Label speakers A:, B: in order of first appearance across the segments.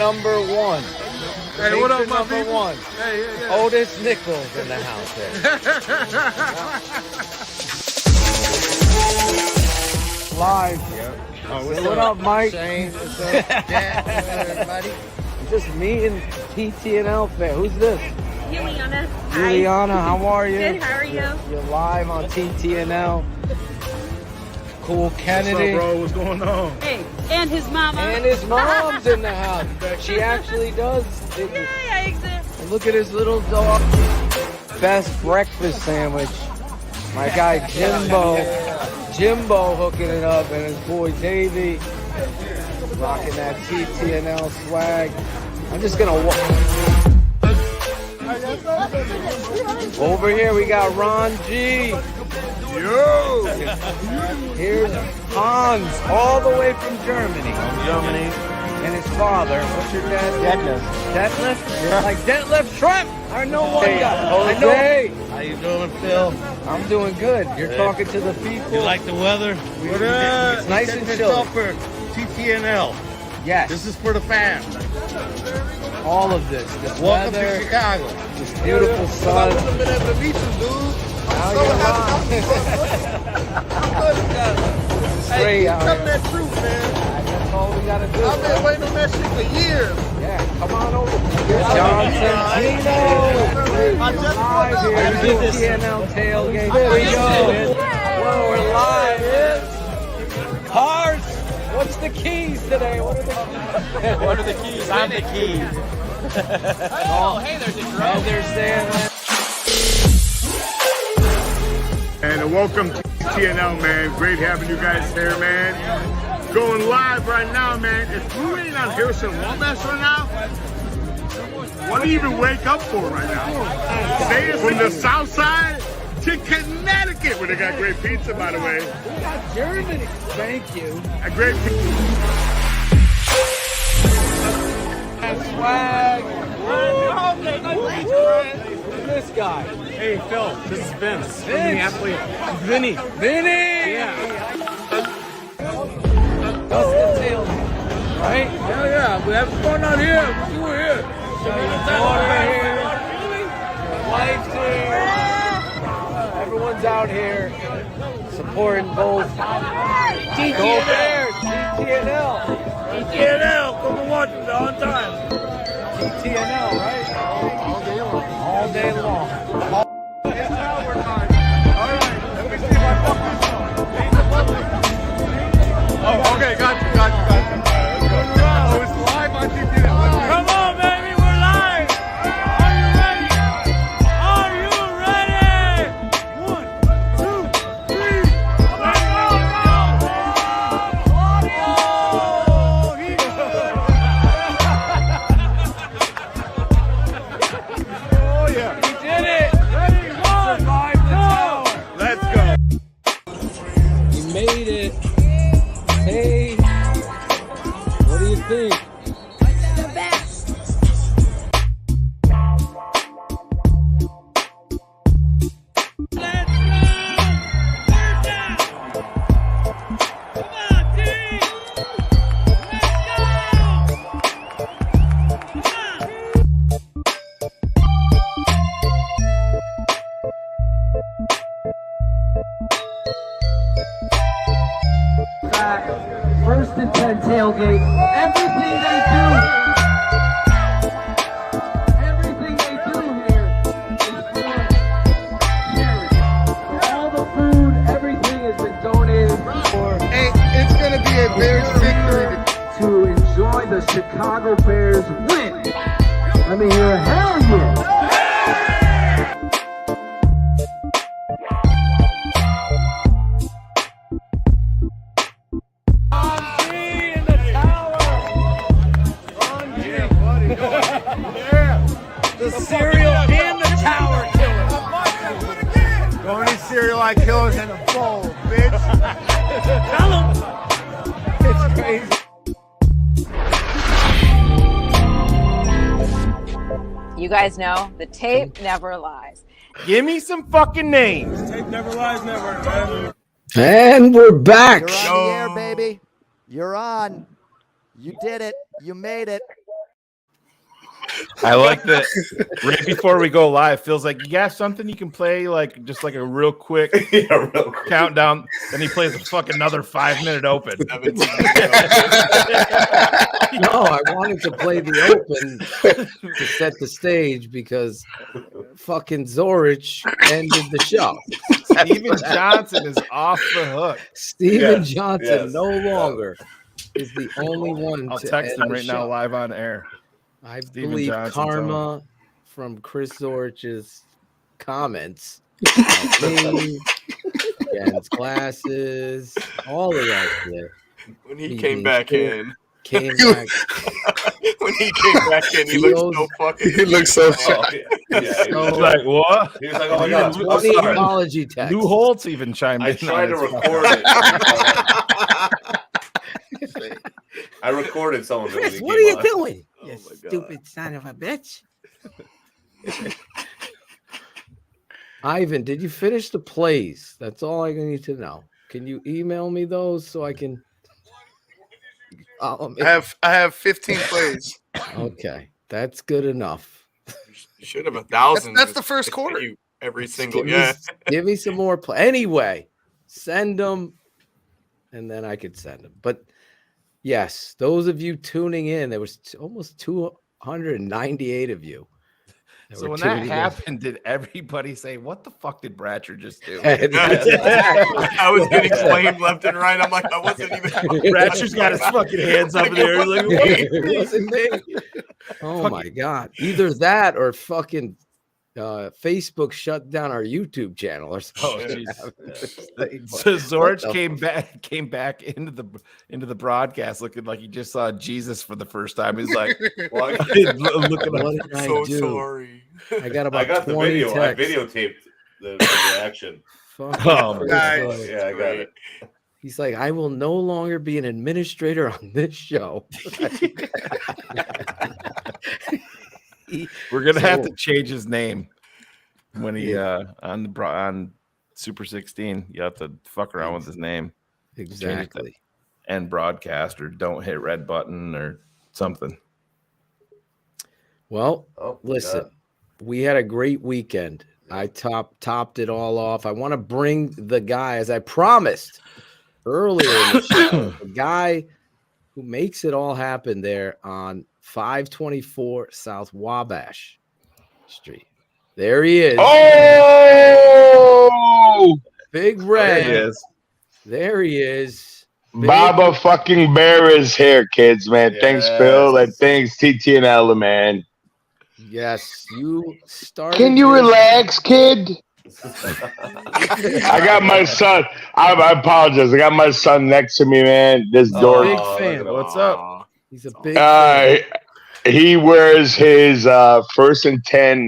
A: number one.
B: Hey, what up, my
A: number
B: people?
A: one.
B: Hey, yeah.
A: Otis Nichols in the house there. Live.
B: Yep.
A: Say what up, Mike?
B: Shane, what's up? Dad, everybody.
A: Just me and TTNL fan. Who's this?
C: Juliana.
A: Juliana, how are you?
C: Good, how are you?
A: You're live on TTNL. Cool Kennedy.
B: What's up, bro? What's going on?
C: Hey, and his mama.
A: And his mom's in the house. She actually does.
C: Yay, I exist.
A: And look at his little dog. Best breakfast sandwich. My guy Jimbo hooking it up, and his boy Davey rocking that TTNL swag. I'm just gonna walk. Over here we got Ron G.
B: Yo!
A: Here's Hans, all the way from Germany.
B: Germany.
A: And his father. What's your dad's name? Detlef?
B: Yeah.
A: Like Detlef Trump. I know one
B: Hey,
A: guy.
B: Jose.
A: How
B: you doing, Phil?
A: I'm doing good. You're talking to the people.
D: You like the weather?
B: What up?
A: It's nice and
B: This
A: chilly.
B: up for TTNL.
A: Yes.
B: This is for the fans.
A: All of this. This
B: Welcome
A: weather,
B: to Chicago.
A: this beautiful sun.
B: I've been at the beaches, dude.
A: Now you're live. Straight out
B: Tell
A: here.
B: that truth, man.
A: That's all we gotta do.
B: I've been waiting on that shit for years.
A: Yeah, come on over. Here's John Santino. Live here at the TTNL tailgate. There we go. Whoa, we're live. Cars. What's the keys today? What are the keys?
D: What are the keys? I'm the key. Oh, hey, there's a drone.
A: Heather Sandler.
E: And welcome to TTNL, man. Great having you guys here, man. Going live right now, man. If you ain't on Harrison Walmart right now, what do you even wake up for right now? Say it's from the south side to Connecticut, where they got great pizza, by the way.
A: We got Germany. Thank you.
E: A great pizza.
A: Swag. Who's this guy?
D: Hey, Phil, this is Vince.
A: Vince.
D: Vinny.
A: Vinny.
D: Yeah.
A: That's the tail, right?
B: Yeah. We have fun out here. You were here.
A: Daughter here. Wife's here. Everyone's out here supporting both. Go Bears. TTNL.
B: TTNL, come and watch us on time.
A: TTNL, right? All day long. All day long.
E: Oh, okay, got you. Oh, it's live on TTNL.
D: Come on, baby, we're live. Are you ready? Are you ready? 1, 2, 3. Let's go,
E: Oh, yeah.
A: We did it. Ready? Survived the tower.
E: Let's go.
A: You made it. Hey, what do you think?
C: The best.
D: Let's go. Third down. Come on, team. Let's go. Come on.
A: Back. First and 10 tailgate. Everything they do. Everything they do here is for charity. All the food, everything has been donated for
B: Hey, it's going to be a Bears victory.
A: to enjoy the Chicago Bears win. Let me hear a hell yeah. The cereal and the tower killer.
E: The only cereal I kill is in a bowl, bitch.
A: Tell him. It's crazy.
F: You guys know the tape never lies.
E: Give me some fucking names.
B: Tape never lies, never.
A: And we're back.
G: You're on the air, baby. You're on. You did it. You made it. I like that. Right before we go live, feels like you got something you can play, like just like a real quick countdown. Then he plays a fucking another 5-minute open.
A: No, I wanted to play the open to set the stage because fucking Zorich ended the show.
G: Steven Johnson is off the hook.
A: Steven Johnson no longer is the only one.
G: I'll
A: to
G: text
A: end
G: him
A: the
G: right now
A: show.
G: live on air.
A: I
G: Steven
A: believe
G: Johnson's
A: karma from Chris Zorich's comments. Jen's glasses, all of that shit.
H: When he came back in.
A: Came back.
H: When he came back in, he looked so fucking.
I: He looked so
G: He's like, what?
J: He was like, oh my God. I'm
A: 20
J: sorry.
A: apology text.
G: Lou Holtz even chimed
J: I
G: in.
J: tried to
G: on his
J: record it. I recorded some of it.
A: Chris, what are you doing? You stupid son of a bitch. Ivan, did you finish the plays? That's all I need to know. Can you email me those so I can follow me?
I: I have 15 plays.
A: Okay, that's good enough.
H: You should have 1,000.
I: That's the first quarter.
H: Every single
A: Give me some more play. Anyway, send them, and then I could send them. But yes, those of you tuning in, there was almost 298 of you.
G: So when that happened, did everybody say, what the fuck did Bratcher just do?
H: I was getting flamed left and right. I'm like, I wasn't even.
G: Bratcher's got his fucking hands up in the air. He's like,
A: It wasn't me. Oh my God. Either that or fucking Facebook shut down our YouTube channel or something.
G: Oh, so Zorich came back into the broadcast looking like he just saw Jesus for the first time. He's like,
A: what did I
H: So
A: do?
H: sorry.
A: I got about
J: the
A: 20
J: video. I
A: texts.
J: videotaped the reaction.
G: Oh,
I: Nice.
J: Yeah, I got it.
A: He's like, I will no longer be an administrator on this show.
G: we're gonna have to change his name when he on Super 16. You have to fuck around with his name.
A: Exactly.
G: And broadcast or don't hit red button or something.
A: Well, listen, we had a great weekend. I topped it all off. I want to bring the guy, as I promised earlier in the show, the guy who makes it all happen there on 524 South Wabash Street. There he is.
E: Oh,
A: Big Red.
G: There he is.
A: There he is.
E: Baba fucking Bear is here, kids, man. Thanks, Phil, and thanks TTNL, man.
A: Yes, you started.
E: Can you relax, kid? I got my son. I apologize. I got my son next to me, man. This dork.
A: Big fan.
G: What's up?
A: He's a big fan.
E: He wears his 1st and 10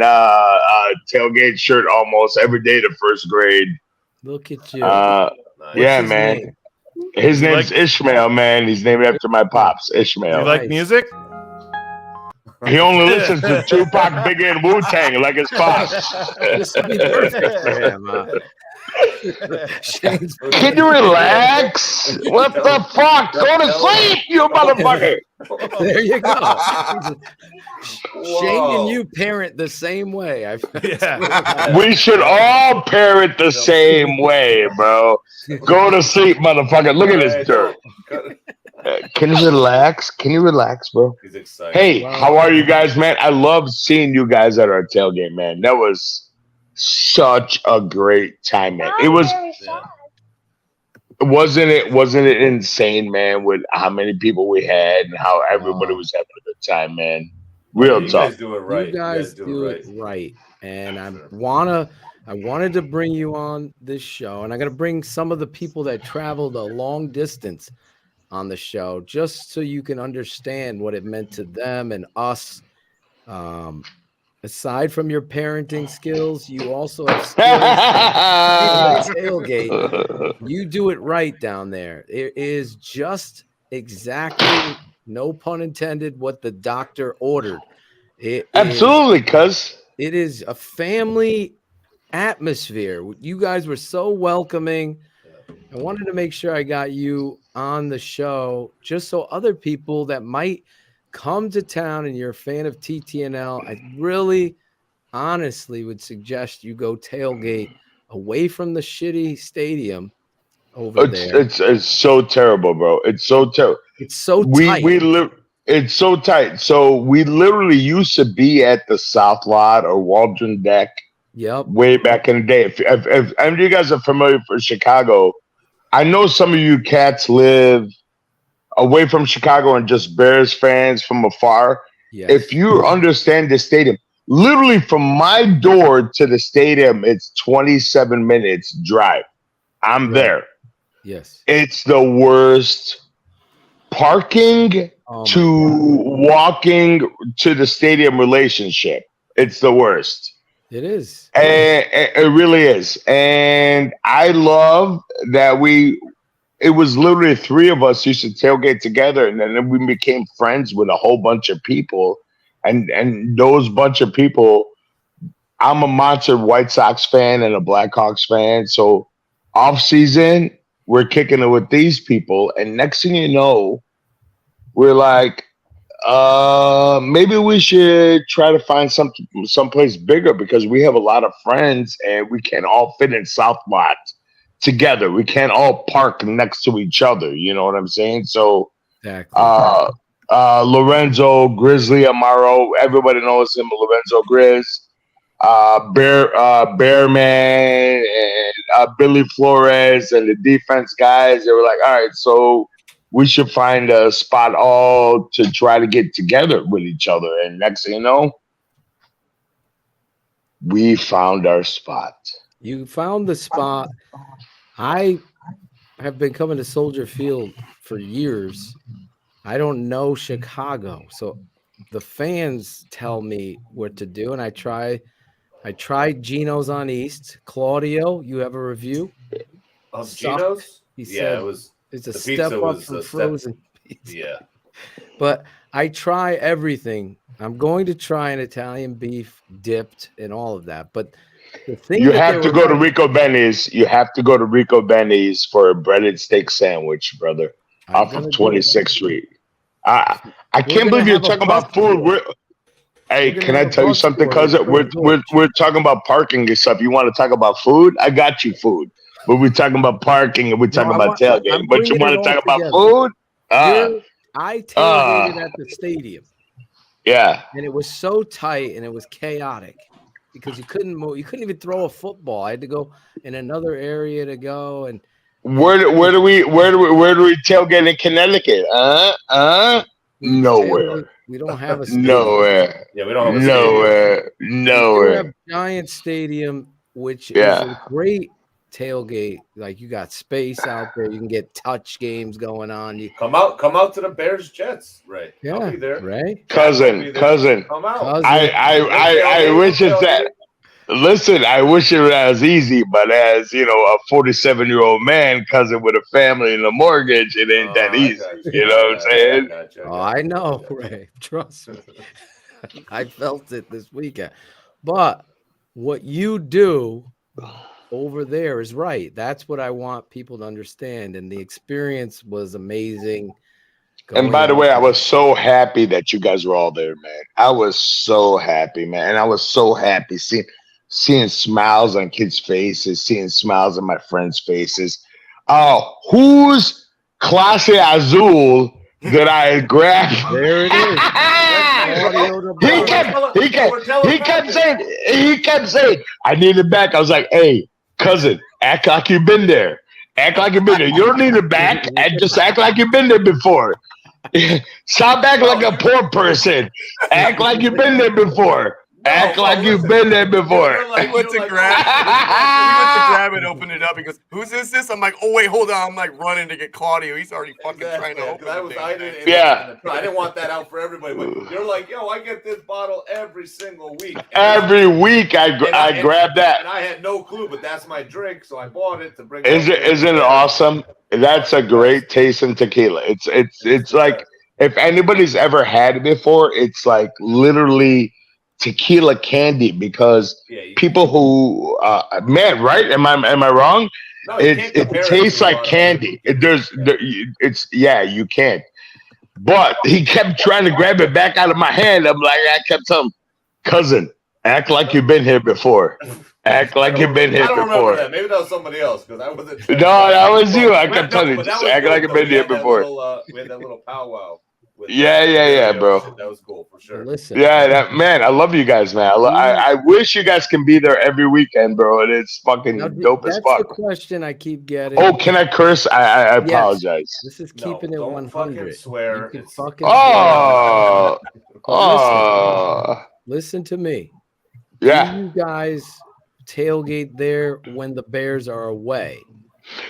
E: tailgate shirt almost every day to 1st grade.
A: Look at you.
E: Yeah,
A: his
E: man.
A: name?
E: His name's Ishmael, man. He's named after my pops, Ishmael.
G: You like music?
E: He only listens to Tupac, Biggie, and Wu-Tang like his pops.
A: This would be perfect for him.
E: Can you relax? What the fuck? Go to sleep, you motherfucker.
A: There you go. Shane and you parent the same way.
E: We should all parent the same way, bro. Go to sleep, motherfucker. Look at this dirt. Can you relax? Can you relax, bro?
J: He's excited.
E: Hey, how are you guys, man? I love seeing you guys at our tailgate, man. That was such a great time, man. It was. Wasn't it insane, man, with how many people we had and how everybody was having a good time, man? Real
J: you
E: tough.
J: Guys do it right.
A: You guys do it right. And I wanted to bring you on this show, and I'm going to bring some of the people that traveled a long distance on the show just so you can understand what it meant to them and us. Aside from your parenting skills, you also have skills in the tailgate. You do it right down there. It is just exactly, no pun intended, what the doctor ordered.
E: Absolutely, cuz.
A: It is a family atmosphere. You guys were so welcoming. I wanted to make sure I got you on the show just so other people that might come to town and you're a fan of TTNL, I really honestly would suggest you go tailgate away from the shitty stadium over there.
E: It's so terrible, bro. It's so terrible.
A: It's so
E: We
A: tight.
E: it's so tight. So we literally used to be at the South Lot or Waldron Deck.
A: Yep.
E: Way back in the day. If any of you guys are familiar for Chicago, I know some of you cats live away from Chicago and just Bears fans from afar.
A: Yes.
E: If you understand the stadium, literally from my door to the stadium, it's 27 minutes drive. I'm there.
A: Yes.
E: It's the worst parking to walking to the stadium relationship. It's the worst.
A: It is.
E: And it really is. And I love that it was literally three of us used to tailgate together, and then we became friends with a whole bunch of people. And those bunch of people, I'm a monster White Sox fan and a Blackhawks fan. So off season, we're kicking it with these people. And next thing you know, we're like, maybe we should try to find someplace bigger because we have a lot of friends and we can all fit in South Lot together. We can't all park next to each other. You know what I'm saying? So,
A: exactly.
E: Lorenzo, Grizzly Amaro, everybody knows him, Lorenzo Grizz, Bearman, and Billy Flores, and the defense guys. They were like, all right, so we should find a spot all to try to get together with each other. And next thing you know, we found our spot.
A: You found the spot. I have been coming to Soldier Field for years. I don't know Chicago. So the fans tell me what to do. And I tried Gino's on East. Claudio, you have a review?
J: Of Gino's?
A: He said
J: it was.
A: It's a
J: The
A: step
J: pizza
A: up
J: was
A: from
J: a step-
A: frozen pizza.
J: Yeah.
A: But I try everything. I'm going to try an Italian beef dipped and all of that. But the thing
E: You
A: that
E: have
A: they
E: to
A: were
E: go to
A: having-
E: Rico Benny's. You have to go to Rico Benny's for a breaded steak sandwich, brother,
A: I'm
E: off
A: gonna
E: of
A: do
E: 26th Street. I can't
A: gonna
E: believe you're
A: have a
E: talking about
A: bus
E: food. Hey,
A: We're gonna
E: can I
A: have a
E: tell you
A: bus
E: something,
A: tour
E: cousin?
A: with
E: We're
A: Zorich.
E: talking about parking and stuff. You want to talk about food? I got you food. But we're talking about parking and we're talking
A: I
E: about
A: want-
E: tailgating.
A: I'm
E: But you
A: bringing
E: want
A: it
E: to
A: all
E: talk about
A: together.
E: food?
A: I tailgated at the stadium,
E: Yeah.
A: and it was so tight and it was chaotic because you couldn't move. You couldn't even throw a football. I had to go in another area to go. And
E: Where do we tailgate in Connecticut? Nowhere.
A: we don't have a stadium.
E: Nowhere.
J: Yeah, we don't have a
E: Nowhere.
A: We do
E: Nowhere.
A: have Giant Stadium, which
E: Yeah.
A: is a great tailgate. Like you got space out there. You can get touch games going on. You
J: Come out to the Bears Jets, right? I'll be there.
A: right?
E: Cousin.
J: Come out.
E: I wish it's that. Listen, I wish it was easy, but as you know, a 47-year-old man, cousin with a family and a mortgage, it ain't that easy. You know what I'm saying?
A: Oh, I know, Ray. Trust me. I felt it this weekend. But what you do over there is right. That's what I want people to understand. And the experience was amazing.
E: And by the way, I was so happy that you guys were all there, man. I was so happy, man. And I was so happy seeing smiles on kids' faces, seeing smiles on my friends' faces. Oh, whose Clase Azul that I grabbed?
A: There it is.
E: He kept saying, I need it back. I was like, hey, cousin, act like you've been there. Act like you've been there. You don't need it back. And just act like you've been there before. Stop acting like a poor person. Act like you've been there before. Act like you've been there before.
H: He went to grab it, open it up. He goes, "Who's this?" I'm like, "Oh wait, hold on." I'm like running to get Claudio. He's already fucking trying to open it.
J: I didn't want that out for everybody, but you're like, yo, I get this bottle every single week.
E: Every week I grab that.
J: And I had no clue, but that's my drink, so I bought it to bring.
E: Isn't it awesome? That's a great taste in tequila. It's like if anybody's ever had it before, it's like literally tequila candy because people who man, right? Am I wrong?
J: No,
E: it tastes like candy. You can't. But he kept trying to grab it back out of my hand. I kept telling him, cousin, act like you've been here before. Act like you've been here
J: I don't
E: before.
J: remember that. Maybe that was somebody else because I wasn't.
E: No, that was you. I kept telling you,
J: But that
E: just
J: was
E: act
J: dope,
E: like you've
J: though.
E: been
J: We
E: here
J: had that
E: before.
J: we had that little powwow. With
E: Yeah, bro.
J: Shit. That was cool for sure.
A: Listen.
E: Yeah, man, I love you guys, man. I wish you guys can be there every weekend, bro. And it's fucking dope as
A: That's
E: fuck.
A: the question I keep getting.
E: Oh, can I curse? I apologize.
A: This is
J: No,
A: keeping it
J: don't
A: 100.
J: fucking swear.
A: You can
J: It's-
A: fucking swear.
E: Oh,
A: Listen to me.
E: yeah.
A: Do you guys tailgate there when the Bears are away?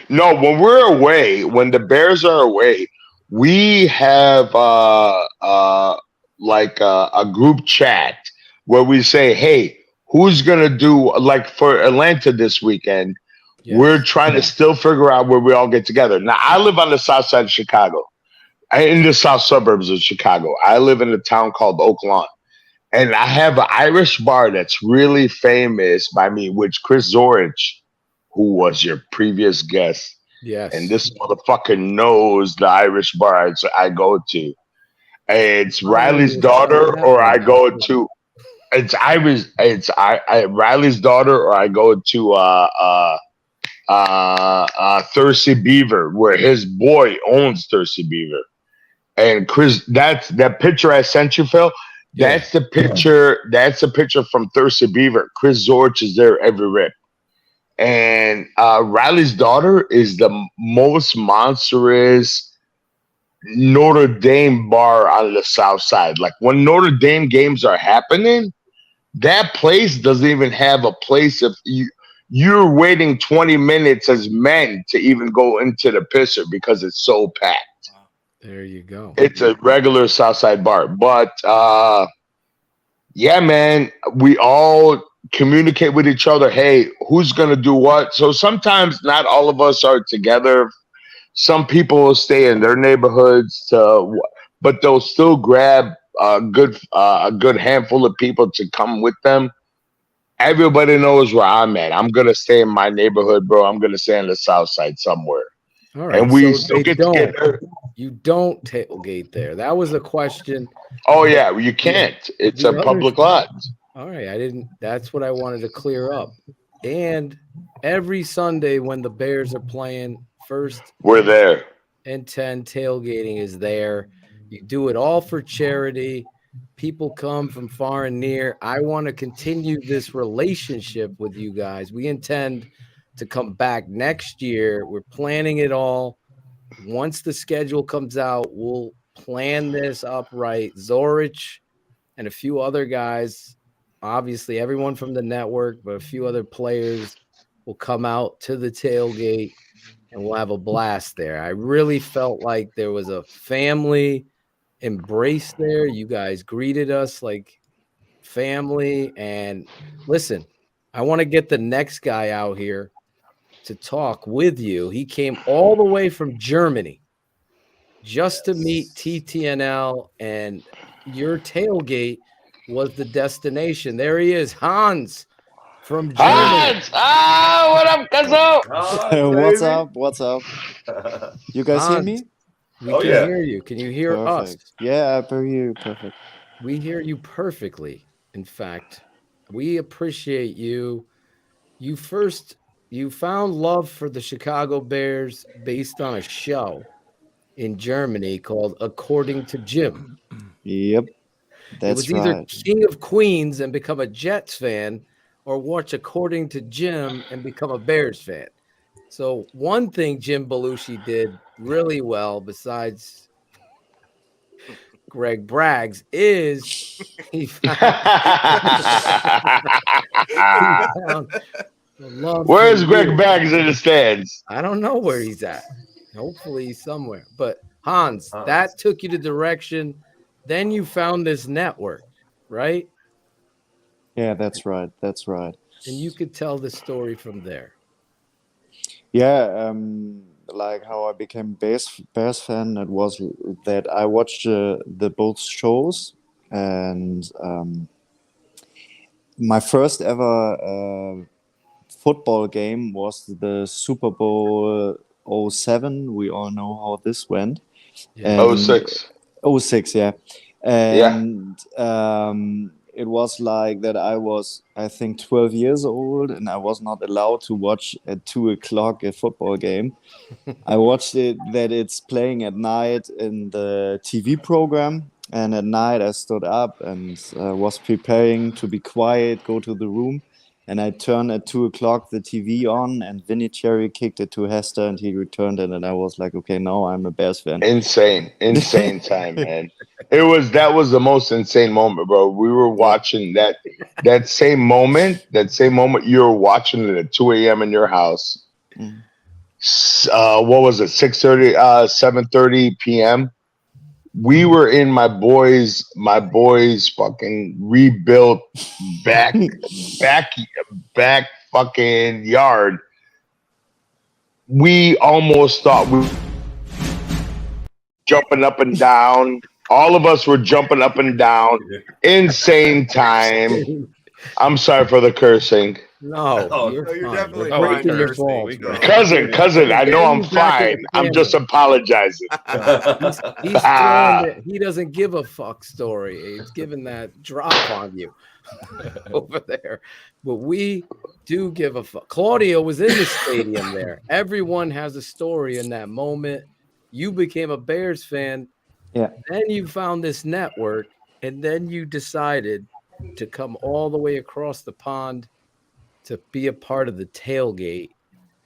E: No, when we're away, when the Bears are away, we have like a group chat where we say, "Hey, who's gonna do like for Atlanta this weekend?" We're trying to still figure out where we all get together. Now, I live on the south side of Chicago, in the south suburbs of Chicago. I live in a town called Oak Lawn, and I have an Irish bar that's really famous by me, which Chris Zorich, who was your previous guest.
A: Yes.
E: And this motherfucker knows the Irish bar I go to. It's Riley's daughter, or I go to. It's Irish. It's Riley's daughter, or I go to Thirsty Beaver, where his boy owns Thirsty Beaver. And Chris, that picture I sent you, Phil. That's the picture. That's the picture from Thirsty Beaver. Chris Zorich is there every rip. And Riley's daughter is the most monstrous Notre Dame bar on the south side. Like when Notre Dame games are happening, that place doesn't even have a place. If you're waiting 20 minutes as men to even go into the pisser because it's so packed.
A: There you go.
E: It's a regular south side bar. But yeah, man, we all communicate with each other. Hey, who's gonna do what? So sometimes not all of us are together. Some people will stay in their neighborhoods, but they'll still grab a good handful of people to come with them. Everybody knows where I'm at. I'm gonna stay in my neighborhood, bro. I'm gonna stay on the south side somewhere.
A: All right.
E: And we
A: so
E: still
A: they
E: get
A: don't.
E: together.
A: You don't tailgate there. That was a question.
E: Oh yeah, you can't. It's a public lot.
A: All right, that's what I wanted to clear up. And every Sunday when the Bears are playing, first
E: We're there.
A: and 10 tailgating is there. You do it all for charity. People come from far and near. I want to continue this relationship with you guys. We intend to come back next year. We're planning it all. Once the schedule comes out, we'll plan this up right. Zorich and a few other guys, obviously everyone from the network, but a few other players will come out to the tailgate and we'll have a blast there. I really felt like there was a family embrace there. You guys greeted us like family. And listen, I want to get the next guy out here to talk with you. He came all the way from Germany just to meet TTNL, and your tailgate was the destination. There he is, Hans from Germany.
E: Hans! What up, Cuzzo?
K: What's up? What's up? You guys hear
A: Hans,
K: me?
A: We can hear you. Can you hear us?
K: Yeah, I hear you. Perfect.
A: We hear you perfectly. In fact, we appreciate you. You found love for the Chicago Bears based on a show in Germany called According to Jim.
K: Yep.
A: It was either King of Queens and become a Jets fan, or watch According to Jim and become a Bears fan. So one thing Jim Belushi did really well, besides Greg Braggs, is he found love.
E: Where's Greg Bags in the stands?
A: I don't know where he's at. Hopefully he's somewhere. But Hans, that took you to direction. Then you found this network, right?
K: Yeah, that's right. That's right.
A: And you could tell the story from there.
K: Yeah, like how I became Bears fan. It was that I watched the both shows, and my first ever football game was the Super Bowl 07. We all know how this went.
A: Yeah.
K: And
E: 06.
K: 06, yeah. And it was like that I was, I think, 12 years old, and I was not allowed to watch at 2 o'clock a football game. I watched it that it's playing at night in the TV program, and at night I stood up and was preparing to be quiet, go to the room, and I turned at 2 o'clock the TV on, and Vinny Cherry kicked it to Hester, and he returned it, and I was like, okay, now I'm a Bears fan.
E: Insane time, man. That was the most insane moment, bro. We were watching that same moment you were watching it at 2 a.m. in your house.
K: Mm.
E: What was it? 6:30, 7:30 p.m. We were in my boys fucking rebuilt back fucking yard. We almost thought we jumping up and down. All of us were jumping up and down. Insane time. I'm sorry for the cursing.
A: No, you're
H: you're
A: fine.
H: definitely
A: We're
H: fine,
A: breaking your
H: Kirsty.
A: balls,
H: We
A: bro.
E: Cousin, I know I'm
A: Getting back at
E: fine.
A: the
E: I'm
A: camera.
E: just apologizing.
A: He's throwing it. He doesn't give a fuck story. He's giving that drop on you over there. But we do give a fuck. Claudio was in the stadium there. Everyone has a story in that moment. You became a Bears fan.
K: Yeah.
A: Then you found this network, and then you decided to come all the way across the pond to be a part of the tailgate.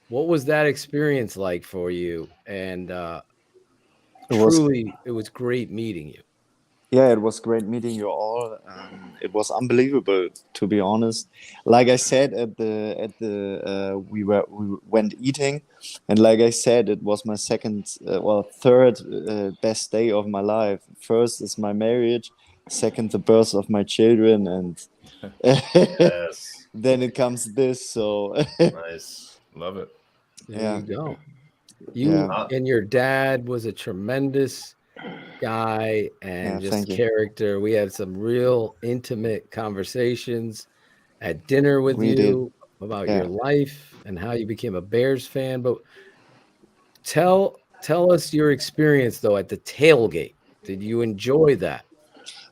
A: What was that experience like for you? And truly, it was great meeting you.
K: Yeah, it was great meeting you all. It was unbelievable, to be honest. Like I said we went eating, and like I said, it was my third best day of my life. First is my marriage, second the birth of my children, and
J: Yes.
K: then it comes this. So
J: Nice.
G: Love it.
A: There you go. You and your dad was a tremendous guy and just character. We had some real intimate conversations at dinner with you about your life and how you became a Bears fan. But tell us your experience though at the tailgate. Did you enjoy that?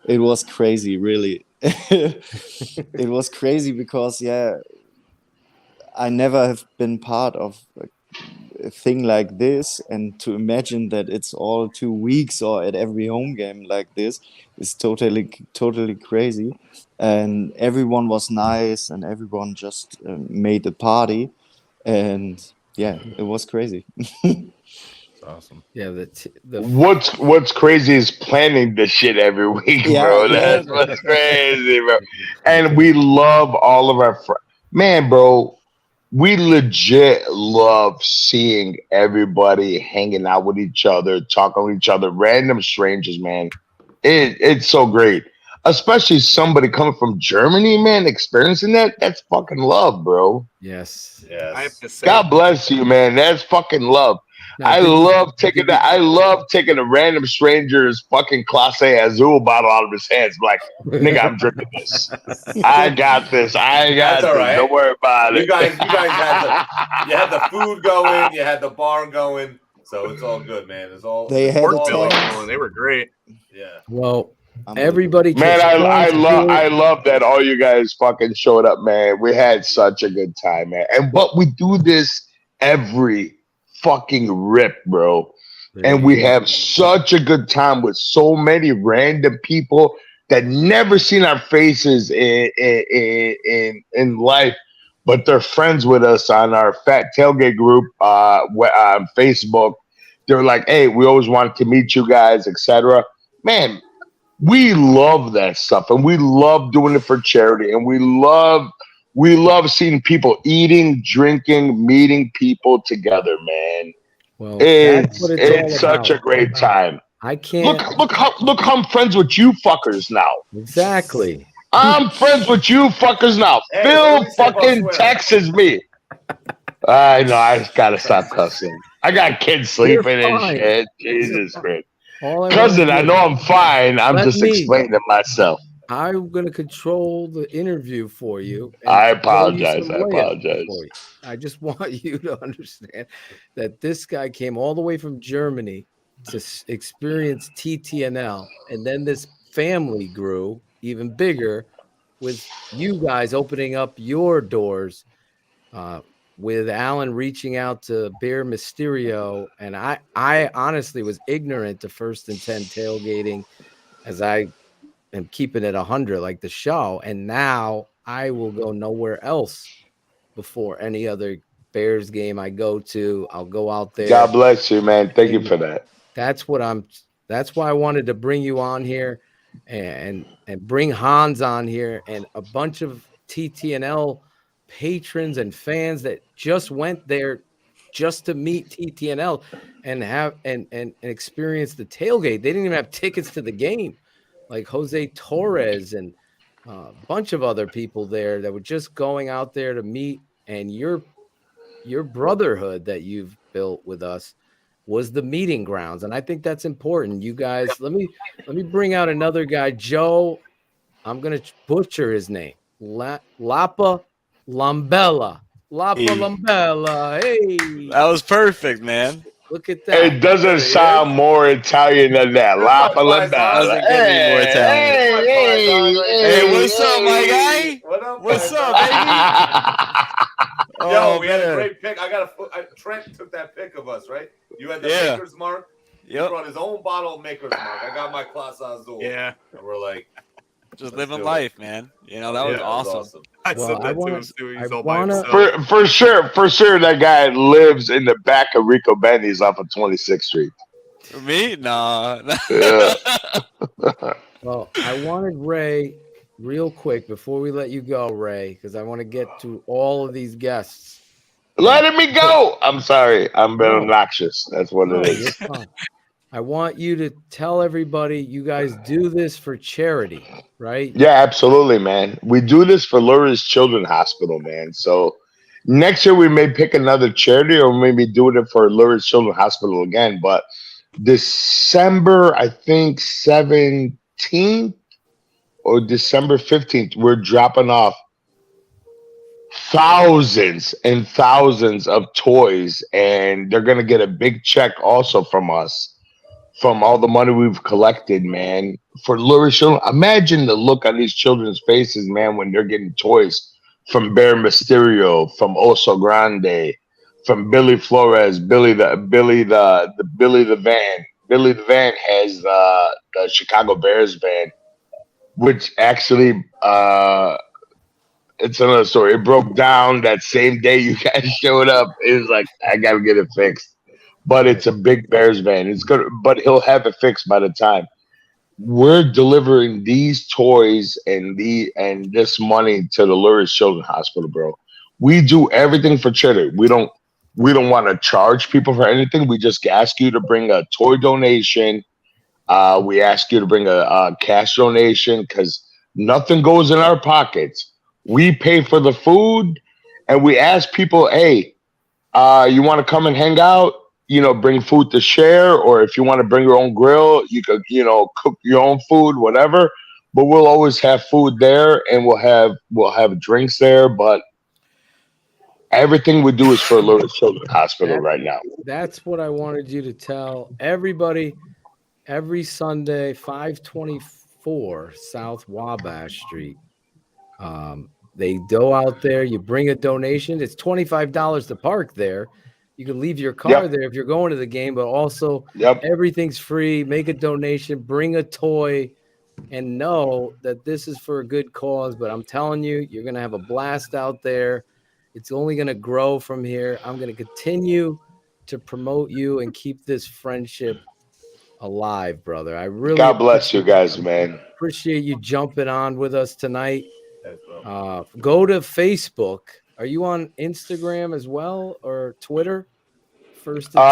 K: It was crazy, really. It was crazy because I never have been part of a thing like this, and to imagine that it's all 2 weeks or at every home game like this is totally crazy. And everyone was nice, and everyone just made a party, and it was crazy.
G: Awesome.
A: Yeah,
E: What's crazy is planning this shit every week, bro. That's what's crazy, bro. And we love all of our friends. Man, bro, we legit love seeing everybody hanging out with each other, talking with each other, random strangers, man. It's so great. Especially somebody coming from Germany, man, experiencing that. That's fucking love, bro.
A: Yes.
H: I have to say,
E: God bless you, man. That's fucking love.
A: Now,
E: I love taking a random stranger's fucking Clase Azul bottle out of his hands. Like, nigga, I'm drinking this. I got this.
J: That's all right.
E: Don't worry about it.
J: You guys had the food going, you had the bar going, so it's all good, man. It's all
K: They had
H: pork belly going. They were great.
J: Yeah.
A: Well, everybody.
E: Man, I love that all you guys fucking showed up, man. We had such a good time, man. But we do this every fucking rip, bro. And we have such a good time with so many random people that never seen our faces in life, but they're friends with us on our Fat Tailgate group on Facebook. They're like, hey, we always wanted to meet you guys, etc. Man, we love that stuff, and we love doing it for charity, and we love seeing people eating, drinking, meeting people together, man.
A: Well,
E: it's such a great time.
A: I can't
E: look how I'm friends with you fuckers now.
A: Exactly.
E: I'm friends with you fuckers now.
J: Hey,
E: Phil fucking texts me. I know, I gotta stop cussing. I got kids sleeping and shit. Jesus Christ. Cousin, I know I'm fine. I'm just explaining myself.
A: I'm going to control the interview for you.
E: I apologize.
A: I just want you to understand that this guy came all the way from Germany to experience TTNL, and then this family grew even bigger with you guys opening up your doors, with Alan reaching out to Bear Mysterio. And I honestly was ignorant to First and 10 tailgating, as I am keeping it 100 like the show. And now I will go nowhere else before any other Bears game I go to. I'll go out there.
E: God bless you, man. Thank you for that.
A: That's why I wanted to bring you on here and bring Hans on here and a bunch of TTNL patrons and fans that just went there just to meet TTNL and have and experience the tailgate. They didn't even have tickets to the game, like Jose Torres and a bunch of other people there that were just going out there to meet. And your brotherhood that you've built with us was the meeting grounds. And I think that's important. You guys, let me bring out another guy, Joe. I'm going to butcher his name. Lapa Lambella. Lambella. Hey.
L: That was perfect, man.
A: Look at that.
E: It doesn't sound more Italian than that. Lapa Lambella.
L: Doesn't get any more Italian. Hey, what's up, my guy? What's up, baby?
J: Yo, we had a great pick. Trent took that pick of us, right? You had the Maker's Mark. He brought his own bottle of Maker's Mark. I got my Class Azul.
L: Yeah.
J: And we're like,
L: just living life, man. You know, that was awesome.
H: I said that to him too. He's all by himself.
E: For sure, that guy lives in the back of Rico Benny's off of 26th Street.
L: For me? Nah.
E: Yeah.
A: Well, I wanted Ray real quick before we let you go, Ray, because I want to get to all of these guests.
E: Letting me go. I'm sorry. I'm been obnoxious. That's what it is.
A: I want you to tell everybody you guys do this for charity, right?
E: Yeah, absolutely, man. We do this for Lurie's Children's Hospital, man. So next year we may pick another charity or maybe doing it for Lurie's Children's Hospital again. But December, I think 17th or December 15th, we're dropping off thousands and thousands of toys, and they're going to get a big check also from us. From all the money we've collected, man, for Lurie's children. Imagine the look on these children's faces, man, when they're getting toys from Bear Mysterio, from Oso Grande, from Billy Flores, Billy the Van. Billy the Van has the Chicago Bears van, which actually it's another story. It broke down that same day you guys showed up. It was like, I gotta get it fixed. But it's a big Bears van. It's good, but he'll have it fixed by the time. We're delivering these toys and this money to the Lurie's Children's Hospital, bro. We do everything for charity. We don't want to charge people for anything. We just ask you to bring a toy donation. We ask you to bring a cash donation because nothing goes in our pockets. We pay for the food, and we ask people, hey, you want to come and hang out? You know, bring food to share, or if you want to bring your own grill, you could, cook your own food, whatever. But we'll always have food there, and we'll have drinks there. But everything we do is for Lurie's Children's Hospital right now.
A: That's what I wanted you to tell everybody. Every Sunday, 524 South Wabash Street. They go out there. You bring a donation. It's $25 to park there. You can leave your car there if you're going to the game, but also everything's free. Make a donation, bring a toy, and know that this is for a good cause. But I'm telling you, you're going to have a blast out there. It's only going to grow from here. I'm going to continue to promote you and keep this friendship alive, brother. I really
E: God bless you guys, man.
A: Appreciate you jumping on with us tonight. Go to Facebook. Are you on Instagram as well or Twitter? First and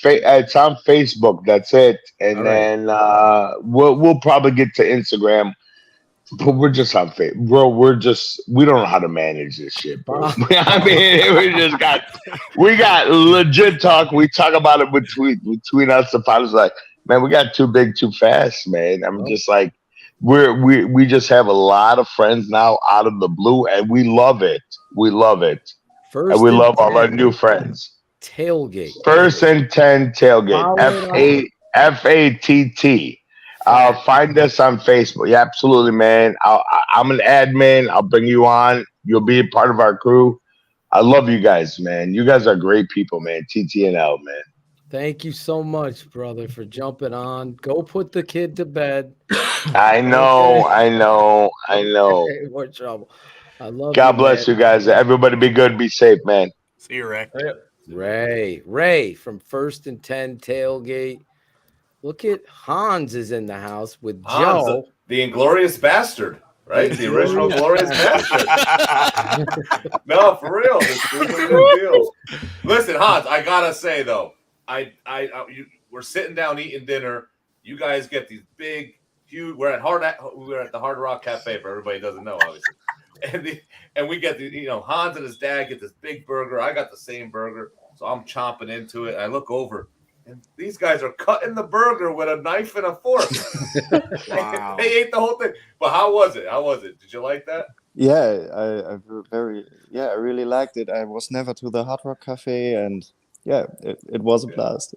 E: it's on Facebook. That's it. And then we'll probably get to Instagram. But we're just on Facebook, bro. We don't know how to manage this shit, bro. I mean, we got legit talk. We talk about it between us. The founders, like, man, we got too big, too fast, man. I'm just like, we just have a lot of friends now out of the blue, and we love it. We love it, and we love all our new friends.
A: Tailgate.
M: First and 10 Tailgate. FATT. Find us on Facebook. Yeah, absolutely, man. I'm an admin. I'll bring you on. You'll be a part of our crew. I love you guys, man. You guys are great people, man. TTNL, man.
A: Thank you so much, brother, for jumping on. Go put the kid to bed.
M: I know.
A: More trouble. I love
M: God
A: you,
M: bless
A: man.
M: you guys. Everybody be good. Be safe, man.
H: See you, Ray.
A: Ray from First and 10 Tailgate. Look at Hans is in the house with
J: Hans,
A: Joe.
J: the inglorious bastard, right? The original glorious bastard. No, for real. This is a real deal. Listen, Hans, I gotta say though, we're sitting down eating dinner. You guys get these big, huge. We're at the Hard Rock Cafe for everybody who doesn't know, obviously. And we get Hans and his dad get this big burger. I got the same burger, so I'm chomping into it. I look over, and these guys are cutting the burger with a knife and a fork. Wow. They ate the whole thing. But how was it? Did you like that?
K: Yeah, I really liked it. I was never to the Hard Rock Cafe, and yeah, it was a blast.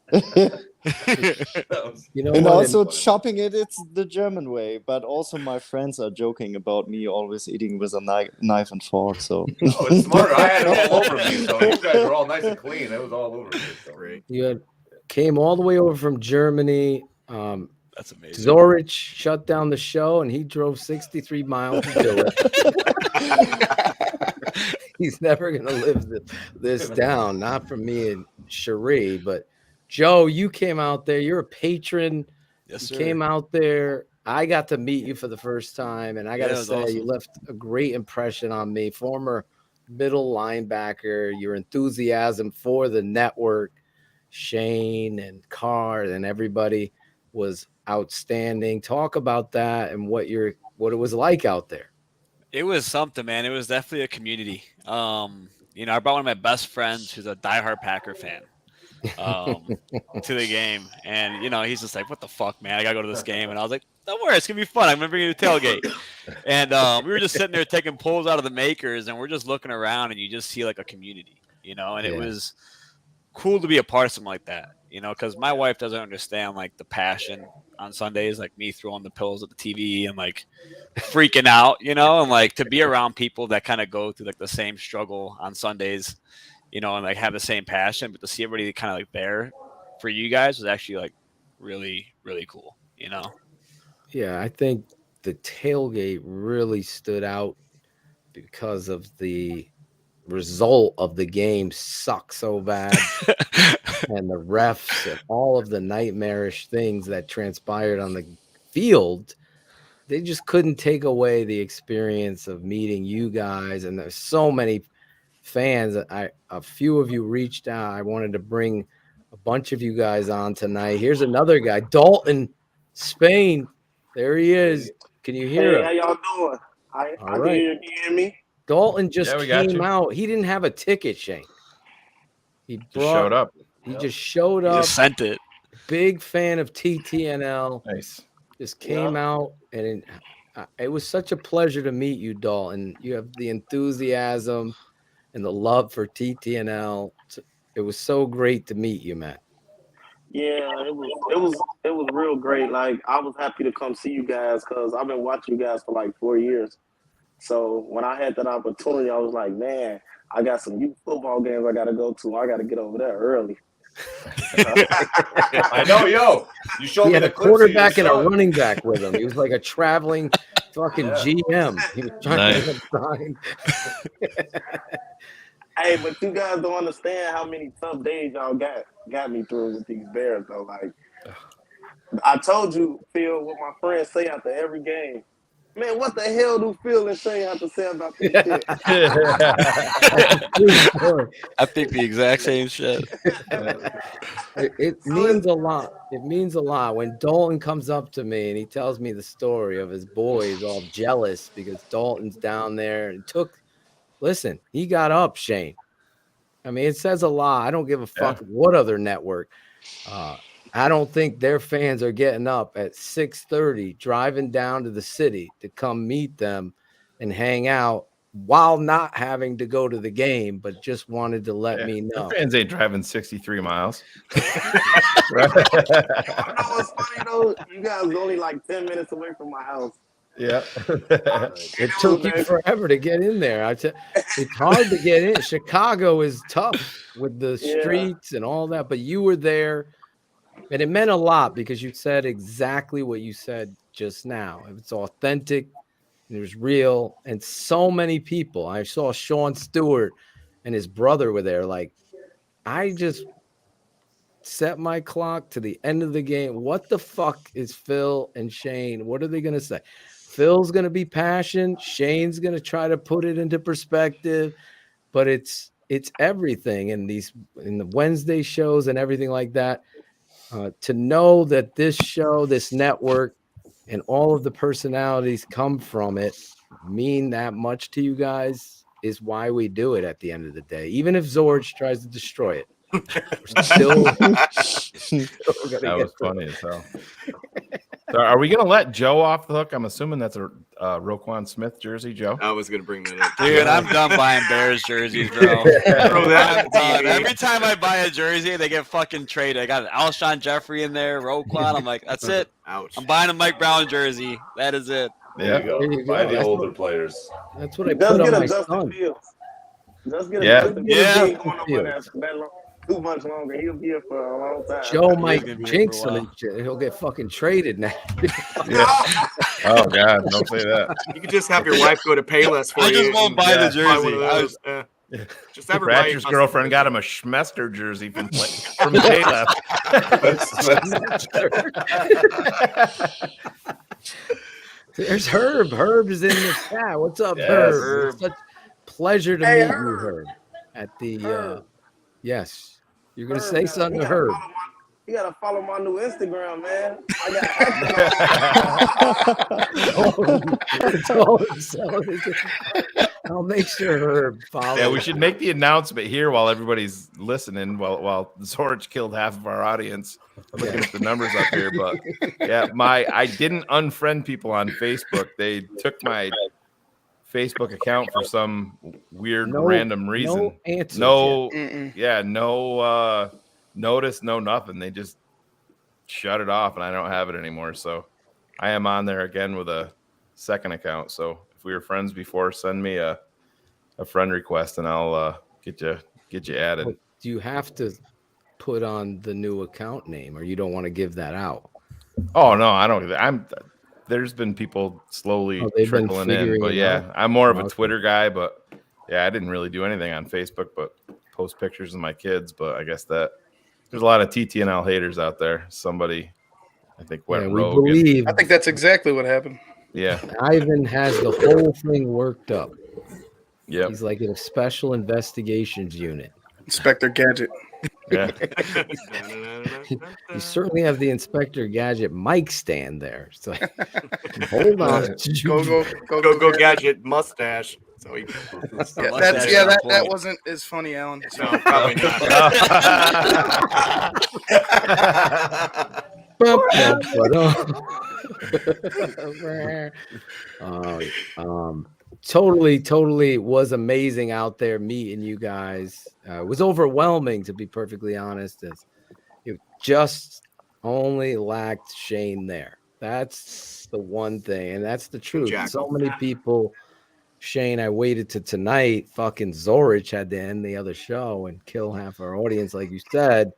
K: And also chopping it's the German way, but also my friends are joking about me always eating with a knife and fork. So
J: it's smart. I had it all over me, so you guys were all nice and clean. It was all over me. So.
A: You came all the way over from Germany.
L: That's amazing.
A: Zorich shut down the show, and he drove 63 miles to do it. He's never going to live this down. Not from me and Cherie, but Joe, you came out there. You're a patron.
L: Yes,
A: you
L: sir.
A: came out there. I got to meet you for the first time, and I got to say,
L: awesome.
A: You left a great impression on me. Former middle linebacker, your enthusiasm for the network, Shane and Carr and everybody was outstanding. Talk about that and what it was like out there.
L: It was something, man. It was definitely a community. I brought one of my best friends who's a diehard Packer fan to the game, and he's just like, "What the fuck, man? I gotta go to this game." And I was like, "Don't worry, it's gonna be fun. I'm gonna bring you to tailgate." And we were just sitting there taking pulls out of the makers, and we're just looking around, and you just see like a community, and it was cool to be a part of something like that, because my wife doesn't understand like the passion on Sundays, like me throwing the pillows at the TV and like freaking out, and like to be around people that kind of go through like the same struggle on Sundays, and like have the same passion, but to see everybody kind of like there for you guys was actually like really, really cool,
A: Yeah, I think the tailgate really stood out because of the result of the game sucked so bad and the refs and all of the nightmarish things that transpired on the field. They just couldn't take away the experience of meeting you guys. And there's so many fans. A few of you reached out. I wanted to bring a bunch of you guys on tonight. Here's another guy, Dalton, Spain. There he is. Can you hear him?
N: How y'all doing? I can hear you. Can you hear me?
A: Dalton just came out. He didn't have a ticket, Shane. He
G: showed up.
A: He just showed up.
L: He just sent it.
A: Big fan of TTNL.
G: Nice.
A: Just came out, and it was such a pleasure to meet you, Dalton. You have the enthusiasm and the love for TTNL. It was so great to meet you, man.
N: Yeah, it was real great. Like, I was happy to come see you guys because I've been watching you guys for like 4 years. So when I had that opportunity, I was like, man, I got some youth football games I got to go to. I got to get over there early.
J: I know, yo. You showed
A: He
J: me
A: had
J: the
A: a quarterback and a
J: showing.
A: running back with him. He was like a traveling fucking GM. He was trying to sign.
N: Hey, but you guys don't understand how many tough days y'all got me through with these Bears, though. Like, I told you, Phil, what my friends say after every game. Man, what the hell do Phil and Shane have to say about this shit?
L: I think the exact same shit.
A: It means a lot. It means a lot when Dalton comes up to me and he tells me the story of his boys all jealous because Dalton's down there and listen, he got up, Shane. I mean, it says a lot. I don't give a fuck what other network. I don't think their fans are getting up at 6:30, driving down to the city to come meet them and hang out while not having to go to the game, but just wanted to let me
G: The
A: know.
G: fans ain't driving 63 miles.
N: I know it's funny though. You guys are only like 10 minutes away from my house.
G: Yeah.
A: It took you forever to get in there. It's hard to get in. Chicago is tough with the streets and all that, but you were there, and it meant a lot because you said exactly what you said just now. It's authentic, and it was real, and so many people. I saw Sean Stewart and his brother were there. Like, I just set my clock to the end of the game. What the fuck is Phil and Shane? What are they going to say? Phil's going to be passionate. Shane's going to try to put it into perspective, but it's everything in the Wednesday shows and everything like that. To know that this show, this network, and all of the personalities come from it mean that much to you guys is why we do it at the end of the day. Even if Zorich tries to destroy it. That
G: was funny as hell. So are we gonna let Joe off the hook? I'm assuming that's a Roquan Smith jersey, Joe.
H: I was gonna bring that up,
L: dude. I'm done buying Bears jerseys, bro. I'm done. Every time I buy a jersey, they get fucking traded. I got an Alshon Jeffrey in there, Roquan. I'm like, that's it.
H: Ouch.
L: I'm buying a Mike Brown jersey. That is it.
J: There you go. Buy the older players.
A: That's what I put on my son.
N: Just get a Justin Fields going over there too much longer. He'll be here for a long time.
A: Joe might jinx him and he'll get fucking traded now.
G: Oh God, don't say that.
H: You could just have your wife go to Payless for you.
L: I just won't buy the jersey.
H: Just have her
G: Bradshaw's girlfriend got him a Schmester jersey from Payless.
A: There's Herb. Herb is in the chat. What's up, Herb? It's such a pleasure to meet you, Herb. At the yes. You're gonna say something to Herb.
N: You gotta follow my new Instagram, man.
A: I'll make sure Herb follows.
G: Yeah, we should make the announcement here while everybody's listening. While Zorich killed half of our audience. I'm looking at the numbers up here, but yeah, I didn't unfriend people on Facebook. They took my Facebook account for some weird random reason. No notice, no nothing. They just shut it off, and I don't have it anymore. So I am on there again with a second account. So if we were friends before, send me a friend request, and I'll get you added.
A: Do you have to put on the new account name, or you don't want to give that out?
G: Oh no, I don't. There's been people slowly trickling in, but yeah, I'm more of a Twitter guy. But yeah, I didn't really do anything on Facebook, but post pictures of my kids. But I guess that there's a lot of TTNL haters out there. Somebody, I think, went rogue.
I: I think that's exactly what happened.
G: Yeah,
A: Ivan has the whole thing worked up.
G: Yeah,
A: he's like in a special investigations unit.
I: Inspector Gadget.
G: Yeah.
A: You certainly have the Inspector Gadget mic stand there. So hold on.
H: Go Gadget mustache. So
I: that wasn't as funny, Alan.
H: No, probably
A: not. Totally was amazing out there meeting you guys. It was overwhelming, to be perfectly honest. It just only lacked Shane there. That's the one thing, and that's the truth. So many people, Shane, I waited to tonight. Fucking Zorich had to end the other show and kill half our audience, like you said.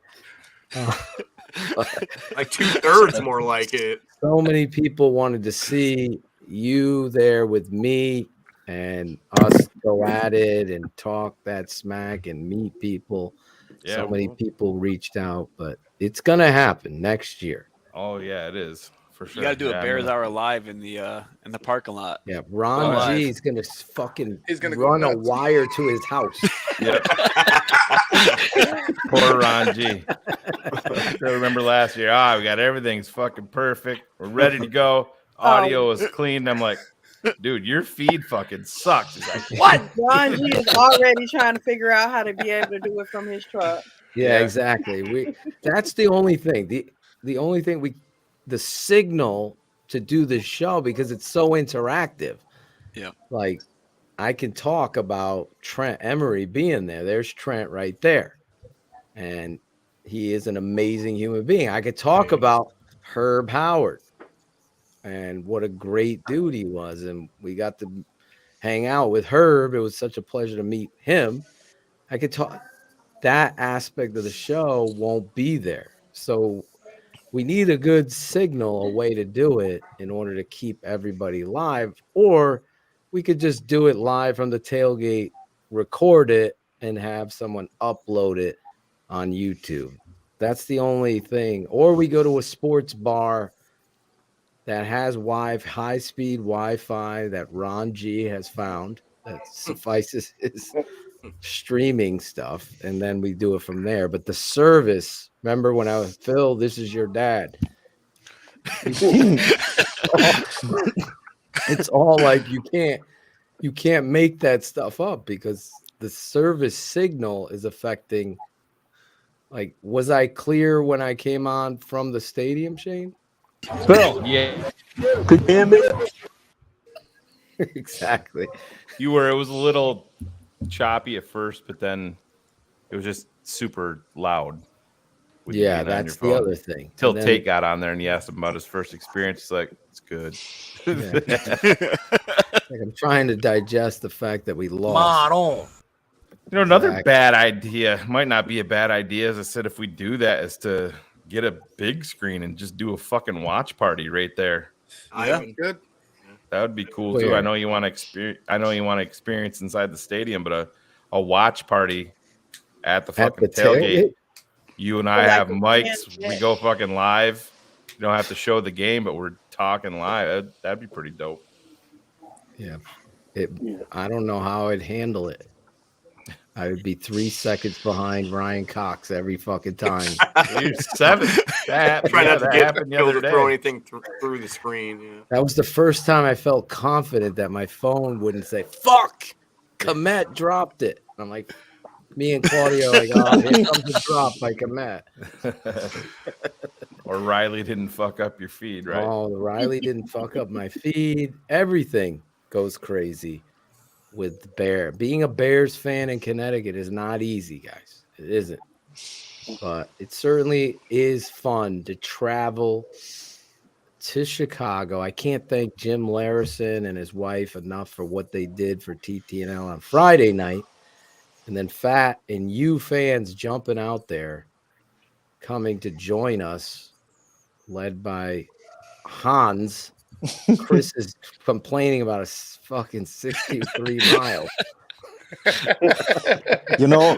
H: Like 2/3 more like it.
A: So many people wanted to see you there with me and us go at it and talk that smack and meet people.
G: Yeah,
A: so many people reached out, but it's gonna happen next year.
G: Oh yeah, it is for sure.
L: You got to do a Bears Hour live in the parking lot.
A: Yeah, Ron G is gonna run a wire to his house.
G: Yep. Poor Ron G. I remember last year. We got everything's fucking perfect. We're ready to go. Audio is clean. I'm like, dude, your feed fucking sucks. He's like, what?
O: Ron G is already trying to figure out how to be able to do it from his truck.
A: Yeah, exactly. That's the only thing. The only thing the signal to do this show, because it's so interactive.
L: Yeah.
A: Like, I can talk about Trent Emery being there. There's Trent right there. And he is an amazing human being. I could talk about Herb Howard and what a great dude he was. And we got to hang out with Herb. It was such a pleasure to meet him. I could talk. That aspect of the show won't be there. So we need a good signal, a way to do it in order to keep everybody live, or we could just do it live from the tailgate, record it, and have someone upload it on YouTube. That's the only thing. Or we go to a sports bar that has high-speed Wi-Fi that Ron G has found that suffices his streaming stuff, and then we do it from there. But the service, remember when I was Phil, this is your dad. It's all like you can't make that stuff up because the service signal is affecting. Like, was I clear when I came on from the stadium, Shane?
G: Phil, yeah. Could you hear me?
A: Exactly.
G: You were. It was a little choppy at first, but then it was just super loud. With you
A: Yeah,
G: being on your
A: that's the
G: phone.
A: other thing.
G: Till
A: And then-
G: Tate got on there and he asked him about his first experience. He's like, it's good.
A: Like, I'm trying to digest the fact that we lost.
G: You know, another
A: Exactly.
G: bad idea, might not be a bad idea, as I said, if we do that, is to get a big screen and just do a fucking watch party right there.
H: Yeah, good.
G: That would be cool too. I know you want to experience inside the stadium, but a watch party at the fucking tailgate. You and I have mics. We go fucking live. You don't have to show the game, but we're talking live. That'd be pretty dope.
A: Yeah. I don't know how I'd handle it. I would be 3 seconds behind Ryan Cox every fucking time.
G: You're 7.
H: Try not to get
G: happened the
H: Phil
G: other
H: to throw
G: day.
H: anything through the screen. Yeah.
A: That was the first time I felt confident that my phone wouldn't say, fuck, Komet dropped it. I'm like, me and Claudio, like, oh, here comes a drop by Komet.
G: Or Riley didn't fuck up your feed, right?
A: Oh, Riley didn't fuck up my feed. Everything goes crazy with the Bear. Being a Bears fan in Connecticut is not easy, guys. It isn't. But it certainly is fun to travel to Chicago. I can't thank Jim Larison and his wife enough for what they did for TTNL on Friday night. And then Fat and you fans jumping out there, coming to join us, led by Hans. Chris is complaining about a fucking 63 miles.
K: Funny.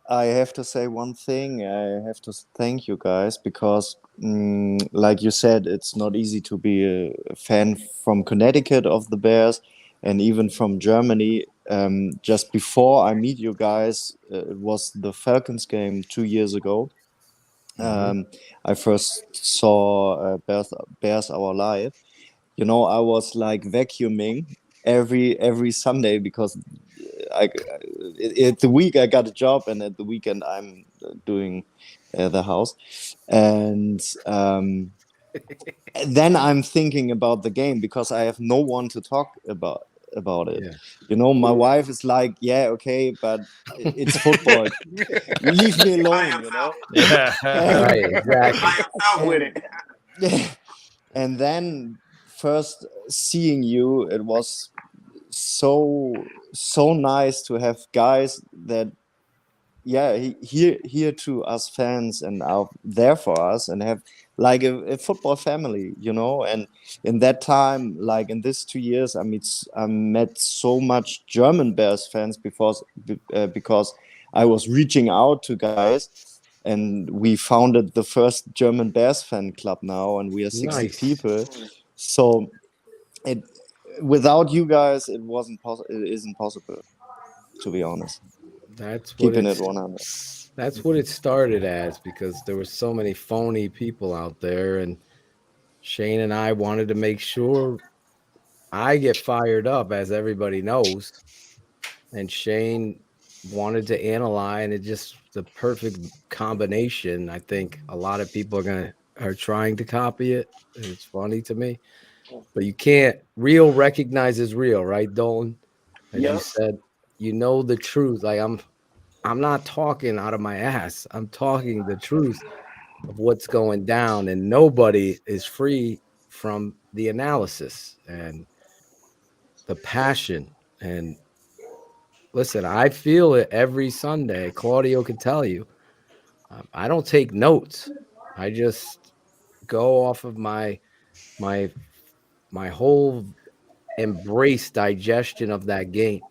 K: I have to say one thing. I have to thank you guys because, like you said, it's not easy to be a fan from Connecticut of the Bears and even from Germany. Just before I meet you guys, it was the Falcons game 2 years ago. I first saw Bears Hour Live. You know, I was like vacuuming every Sunday because at the week I got a job and at the weekend I'm doing the house. And then I'm thinking about the game because I have no one to talk about it. Yeah. You know, my wife is like, yeah, okay, but it's football. Leave me alone, you know?
A: Yeah, right, exactly.
N: I'm with it.
K: Yeah. And then first seeing you, it was so nice to have guys that here to us fans and are there for us and have like a football family, you know. And in that time, like in this 2 years, I met so much German Bears fans because I was reaching out to guys, and we founded the first German Bears fan club now, and we are 60 people. So without you guys, it isn't possible, to be honest.
A: That's
K: keeping it 100.
A: That's what it started as, because there were so many phony people out there, and Shane and I wanted to make sure I get fired up, as everybody knows, and Shane wanted to analyze, and it just the perfect combination. I think a lot of people are trying to copy it, and it's funny to me. but you can't. Real recognizes real, right, Dolan? As you
N: Yes.
A: said, you know the truth. Like I'm not talking out of my ass. I'm talking the truth of what's going down, and nobody is free from the analysis and the passion. And listen, I feel it every Sunday. Claudio can tell you. I don't take notes. I just go off of my whole embrace digestion of that game.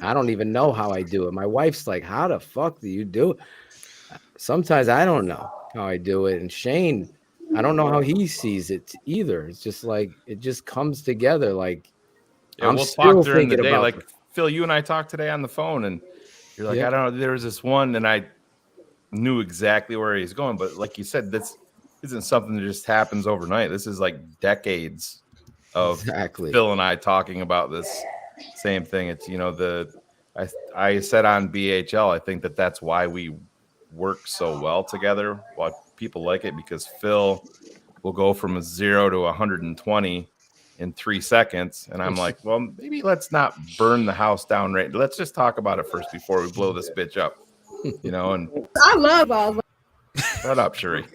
A: I don't even know how I do it. My wife's like, "How the fuck do you do it?" Sometimes I don't know how I do it. And Shane, I don't know how he sees it either. It's just like it just comes together. Like
G: Yeah,
A: I'm
G: we'll
A: still
G: talk during the
A: thinking
G: day.
A: about
G: Like Phil, you and I talked today on the phone, and you're like,
A: Yeah.
G: I don't know. There was this one, and I knew exactly where he's going. But like you said, this isn't something that just happens overnight. This is like decades of
A: Exactly.
G: Phil and I talking about this same thing. It's I said on BHL, I think that's why we work so well together. Why people like it, because Phil will go from a 0 to 120 in 3 seconds, and I'm like, well, maybe let's not burn the house down right. Let's just talk about it first before we blow this bitch up, And
O: I love balls.
G: shut up, Shuri.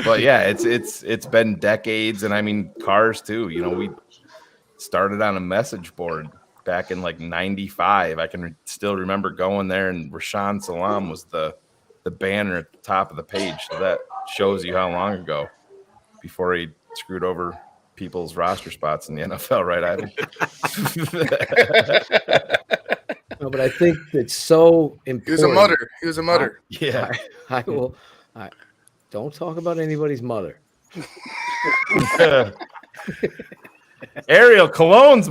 G: But yeah, it's been decades, and I mean cars too. We started on a message board back in like '95. I can still remember going there, and Rashaan Salam was the banner at the top of the page. So that shows you how long ago, before he screwed over people's roster spots in the NFL, right, Ivan?
A: No, but I think it's so important.
I: He was a mutter. He was a mutter.
G: Yeah.
A: I will. Don't talk about anybody's mother.
G: Ariel Cologne's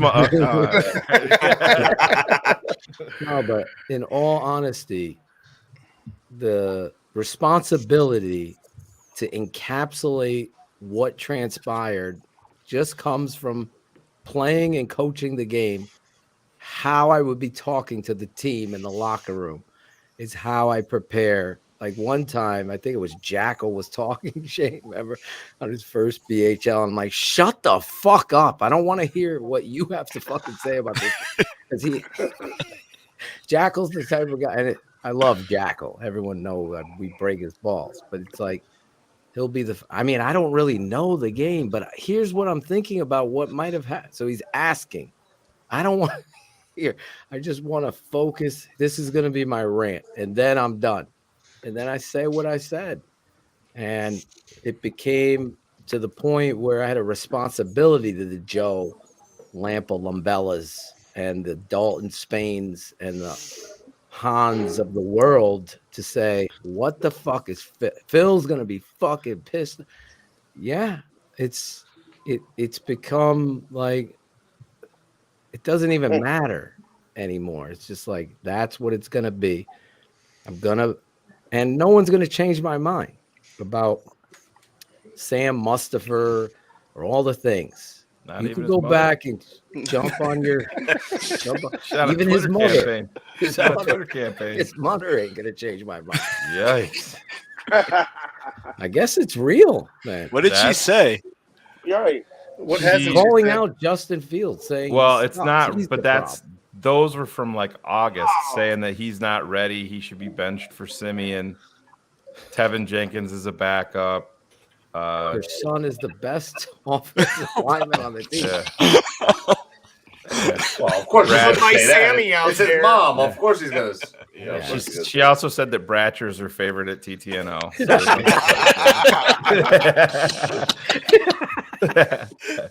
A: No, but in all honesty, the responsibility to encapsulate what transpired just comes from playing and coaching the game. How I would be talking to the team in the locker room is how I prepare. Like one time, I think it was Jackal was talking, Shane, remember, on his first BHL. I'm like, shut the fuck up. I don't want to hear what you have to fucking say about this. Because Jackal's the type of guy, and I love Jackal. Everyone knows that we break his balls, but it's like he'll be I don't really know the game, but here's what I'm thinking about what might have happened. So he's asking. I don't want to hear. I just want to focus. This is going to be my rant, and then I'm done. And then I say what I said. And it became to the point where I had a responsibility to the Joe Lampa Lumbellas and the Dalton Spains and the Hans of the world to say, what the fuck is Phil's going to be fucking pissed. Yeah, it's become like, it doesn't even matter anymore. It's just like, that's what it's going to be. And no one's going to change my mind about Sam Mustafa or all the things. You could go back and jump on your even his mother. His mother ain't going to change my mind.
G: Yikes.
A: I guess it's real, man.
L: What did she say?
N: Right.
I: What has
A: She's calling out Justin Fields saying,
G: well, it's not,
A: he's
G: but
A: the
G: those were from like August, saying that he's not ready. He should be benched for Simeon. Tevin Jenkins is a backup.
A: Her son is the best offensive lineman on the team.
J: Well, of course,
H: Sammy out
J: it's his
H: there.
J: mom. Of course, he's gonna.
G: She also said that Bratcher's her favorite at TTNL.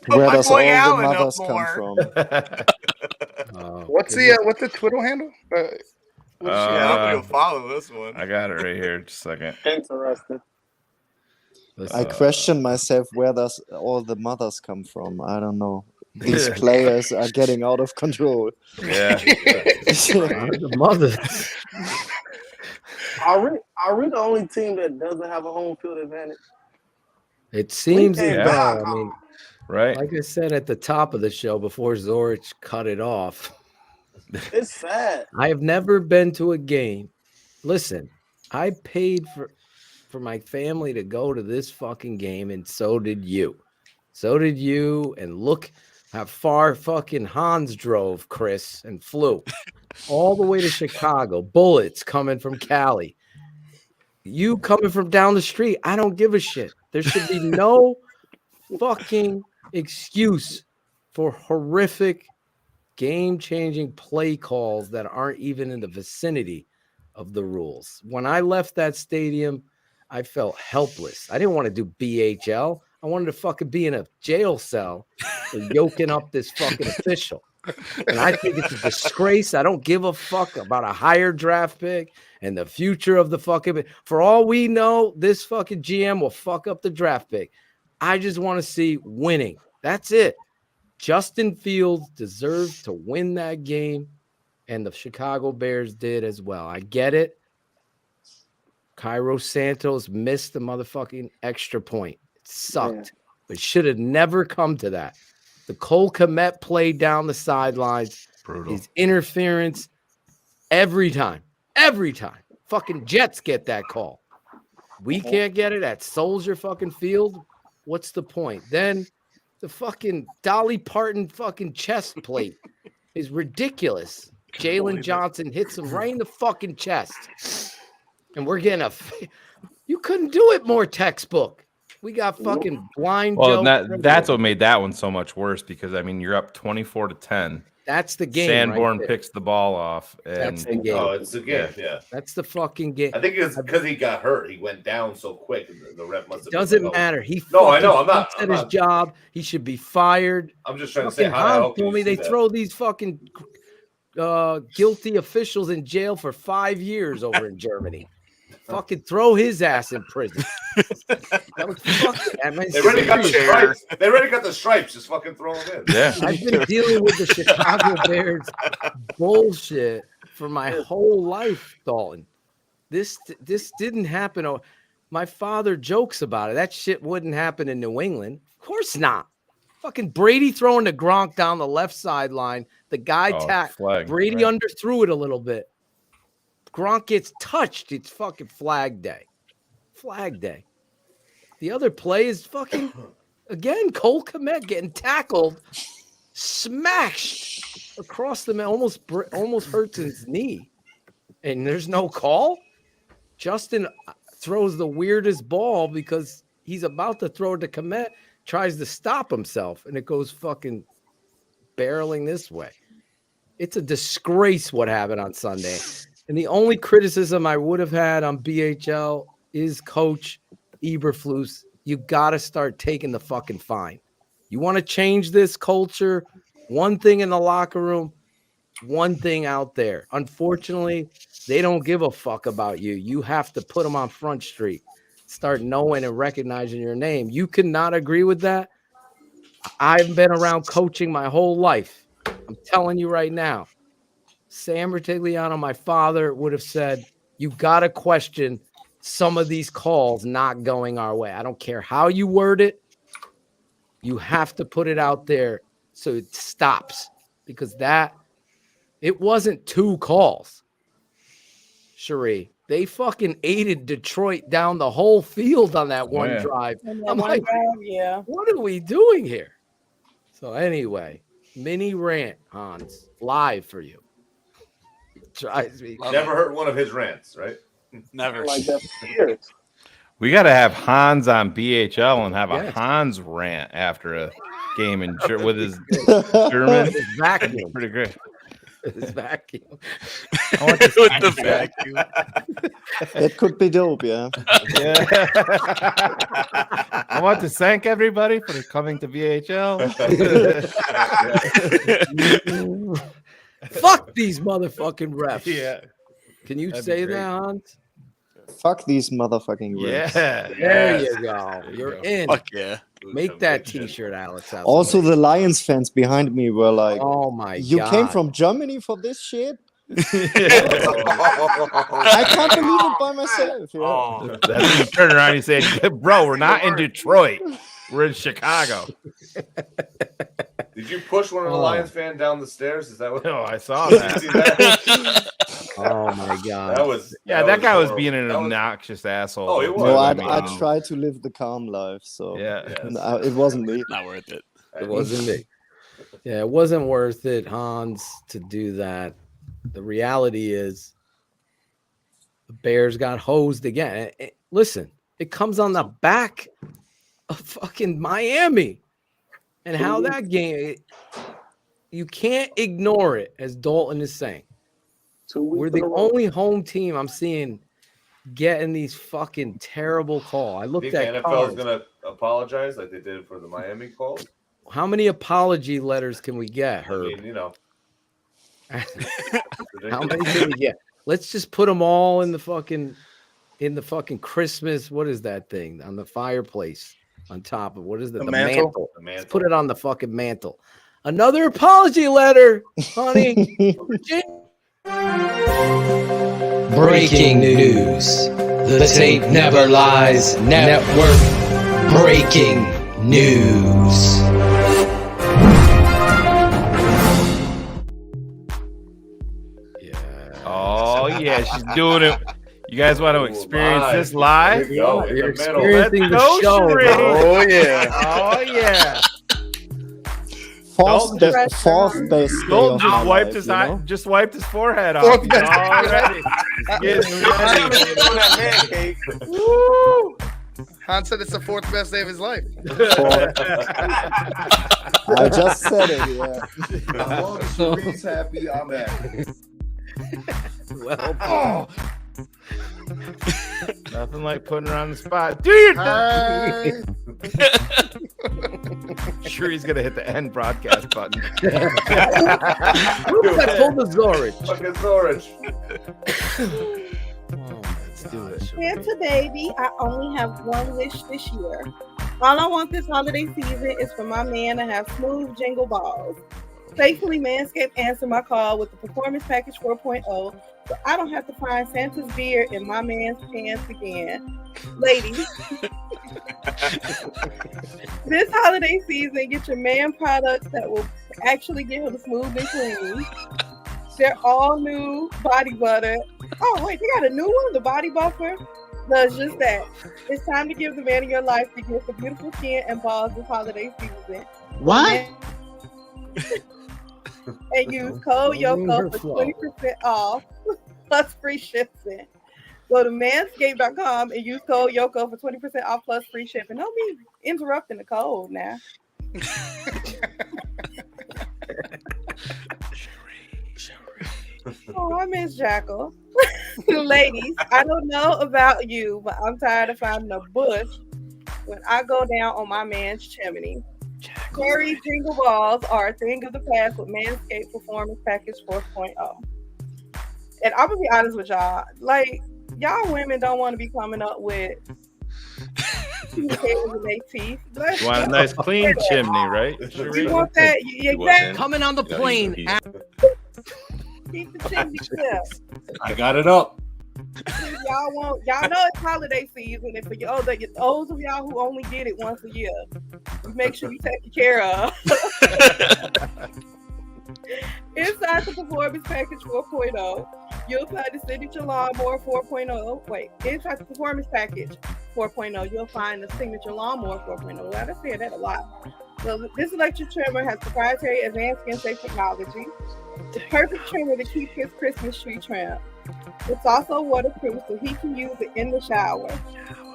K: Where does all the mothers come from?
I: What's the Twitter handle?
H: I'm gonna follow this one.
G: I got it right here. Just a second.
N: Interesting.
K: I question myself, where does all the mothers come from? I don't know. These players are getting out of control.
G: Yeah.
A: The mothers.
N: Are we the only team that doesn't have a home field advantage?
A: It seems as though,
N: I mean,
G: right.
A: Like I said at the top of the show before Zorich cut it off,
N: it's sad.
A: I have never been to a game. Listen, I paid for for my family to go to this fucking game, and so did you. So did you. And look how far fucking Hans drove, Chris, and flew all the way to Chicago. Bullets coming from Cali. You coming from down the street. I don't give a shit. There should be no fucking excuse for horrific, game-changing play calls that aren't even in the vicinity of the rules. When I left that stadium, I felt helpless. I didn't want to do BHL. I wanted to fucking be in a jail cell for yoking up this fucking official. And I think it's a disgrace. I don't give a fuck about a higher draft pick and the future of the fucking. For all we know, this fucking GM will fuck up the draft pick. I just want to see winning. That's it. Justin Fields deserved to win that game, and the Chicago Bears did as well. I get it. Cairo Santos missed the motherfucking extra point. It sucked. But should have never come to that. The Cole Kmet play down the sidelines.
G: Brutal.
A: His interference every time. Every time. Fucking Jets get that call. We can't get it at Soldier fucking Field. What's the point? Then the fucking Dolly Parton fucking chest plate is ridiculous. Jalen Johnson hits him right in the fucking chest. And we're getting you couldn't do it more textbook. We got fucking blind
G: Well,
A: Joe.
G: that's what made that one so much worse because, I mean, you're up 24-10.
A: That's the game.
G: Sanborn
A: right
G: picks the ball off. And
A: That's the game.
J: Oh, it's the game. Yeah.
A: That's the fucking game.
J: I think it's because he got hurt. He went down so quick. The ref must have.
A: Doesn't
J: been like,
A: matter. He
J: no, I know. I'm not.
A: at his job. He should be fired.
J: I'm just trying to
A: Fucking
J: say how
A: Hans told me they throw these fucking guilty officials in jail for 5 years over in Germany. Fucking throw his ass in prison. That was fucking.
J: They already got the stripes. They already got the stripes. Just fucking throw them in.
G: Yeah.
A: I've been dealing with the Chicago Bears bullshit for my whole life, Dalton. This didn't happen. My father jokes about it. That shit wouldn't happen in New England. Of course not. Fucking Brady throwing the Gronk down the left sideline. The guy tacked. Brady underthrew it a little bit. Gronk gets touched. It's fucking flag day. Flag day. The other play is fucking, again, Cole Kmet getting tackled, smashed across the almost hurts his knee. And there's no call. Justin throws the weirdest ball because he's about to throw it to Kmet, tries to stop himself, and it goes fucking barreling this way. It's a disgrace what happened on Sunday. And the only criticism I would have had on BHL is Coach Eberflus. You got to start taking the fucking fine. You want to change this culture, one thing in the locker room, one thing out there. Unfortunately, they don't give a fuck about you. You have to put them on Front Street. Start knowing and recognizing your name. You cannot agree with that. I've been around coaching my whole life. I'm telling you right now. Sam Rutigliano, my father, would have said, you got to question some of these calls not going our way. I don't care how you word it. You have to put it out there so it stops because it wasn't 2 calls. Cherie, they fucking aided Detroit down the whole field on that one drive. I'm like, what are we doing here? So anyway, mini rant, Hans, live for you.
J: Never heard one of his rants, right?
L: Never.
N: Like that for years.
G: We got to have Hans on BHL and have a Hans rant after a game with his German.
A: His vacuum.
G: Pretty great.
A: His vacuum.
G: I want to
L: With the vacuum.
K: It could be dope, yeah.
G: I want to thank everybody for coming to BHL.
A: Fuck these motherfucking refs.
G: Yeah.
A: Can you
G: That'd
A: say
G: be
A: that, Hans?
K: Fuck these motherfucking refs.
G: Yeah.
A: There you go. You're in.
L: Fuck yeah.
A: Make that t-shirt, Alex.
K: Also, the Lions fans behind me were like,
A: oh my God.
K: You came from Germany for this shit? I can't believe it by myself. Yeah.
G: Oh, that's when you turn around and you say, bro, we're not in Detroit. We're in Chicago.
J: Did you push one of the Lions fan down the stairs? Is that what?
G: Oh, I saw that.
A: Oh my god.
G: That guy was being an obnoxious asshole.
J: Oh, he was.
K: No,
J: I
K: I
J: mean,
K: tried to live the calm life, so
G: yeah,
K: it wasn't me.
L: Not worth it.
A: It wasn't me. Yeah, it wasn't worth it, Hans, to do that. The reality is the Bears got hosed again. Listen, it comes on the back of fucking Miami. And how that game, you can't ignore it, as Dalton is saying. We're the only home team I'm seeing getting these fucking terrible calls. I
J: you
A: looked
J: think
A: at
J: the NFL
A: cards.
J: is going to apologize like they did for the Miami calls?
A: How many apology letters can we get, Herb?
J: I mean, you know.
A: How many can we get? Let's just put them all in the fucking Christmas. What is that thing on the fireplace on top of what is that? The mantle. Let's put it on the fucking mantle. Another apology letter, honey.
P: Breaking news. The Tape Never Lies Network. Breaking news.
G: Oh yeah, she's doing it. You guys want to experience this live?
A: You're experiencing the show.
I: Oh yeah.
G: Oh yeah.
K: Fourth best day
G: Dalton
K: of
G: just
K: my
G: wiped
K: life,
G: his
K: you
G: eye,
K: know?
G: just wiped his forehead off.
I: Fourth
G: He's
I: best day.
G: all ready. He's getting ready.
I: Woo! Hans said it's the fourth best day of his life.
K: I just said it, yeah.
Q: As long as Cherie's happy, I'm happy.
A: Well,
G: Nothing like putting her on the spot. Do your Sure, he's gonna hit the end broadcast button.
A: I pulled the Zorich.
J: Fucking Zorich.
A: Let's do it.
O: Santa baby, I only have one wish this year. All I want this holiday season is for my man to have smooth jingle balls. Thankfully, Manscaped answered my call with the Performance Package 4.0, so I don't have to find Santa's beard in my man's pants again. Ladies, this holiday season, get your man products that will actually get him smooth and clean. They're all new body butter. Oh, wait, they got a new one, the body buffer. Does just that. It's time to give the man in your life the gift of beautiful skin and balls this holiday season.
P: What?
O: And use code YOKO for 20% off plus free shipping. Go to manscaped.com and use code YOKO for 20% off plus free shipping. Don't be interrupting the code now. Oh, I miss Jackal. Ladies, I don't know about you, but I'm tired of finding a bush when I go down on my man's chimney. Cherry jingle balls are a thing of the past with Manscaped Performance Package 4.0. And I'm gonna be honest with y'all, like y'all women don't want to be coming up with hairs in their teeth.
G: You want a nice clean chimney, right?
O: You want that? Exactly.
A: Coming on the plane.
O: Keep the chimney clear.
J: I got it up.
O: Y'all know it's holiday season, and for those of y'all who only get it once a year, make sure you take care of. Inside the Performance Package 4.0, you'll find the Signature Lawnmower 4.0. Wait, inside the Performance Package 4.0, you'll find the Signature Lawnmower 4.0. I just said that a lot. So this electric trimmer has proprietary advanced skin safe technology. The perfect trimmer to keep his Christmas tree trimmed. It's also waterproof, so he can use it in the shower.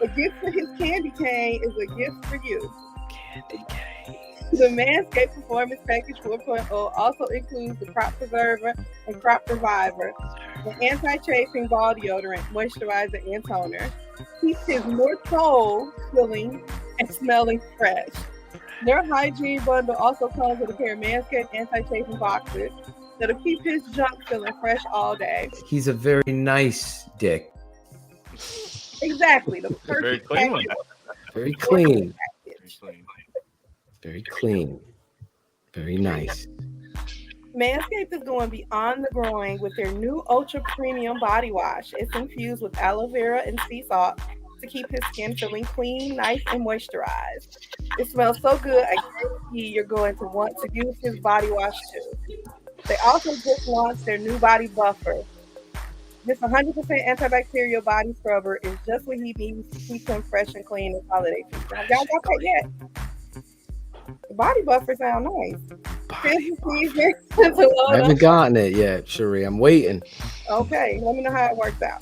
O: A gift for his candy cane is a gift for you. Candy cane. The Manscaped Performance Package 4.0 also includes the Crop Preserver and Crop Reviver, the anti-chafing ball deodorant, moisturizer, and toner. Keeps his more cold feeling and smelling fresh. Their hygiene bundle also comes with a pair of Manscaped anti-chafing boxers that'll keep his junk feeling fresh all day.
A: He's a very nice dick.
O: Exactly. The
G: Very
O: perfect
G: clean one.
A: Very clean. Very clean. Very nice.
O: Manscaped is going beyond the groin with their new Ultra Premium Body Wash. It's infused with aloe vera and sea salt to keep his skin feeling clean, nice, and moisturized. It smells so good, I guarantee you're going to want to use his body wash too. They also just launched their new body buffer. This 100% antibacterial body scrubber is just what he needs to keep him fresh and clean this holiday season. Y'all got that yet? The body buffer sound nice.
A: I haven't gotten it yet, Cherie. I'm waiting.
O: Okay, let me know how it works out.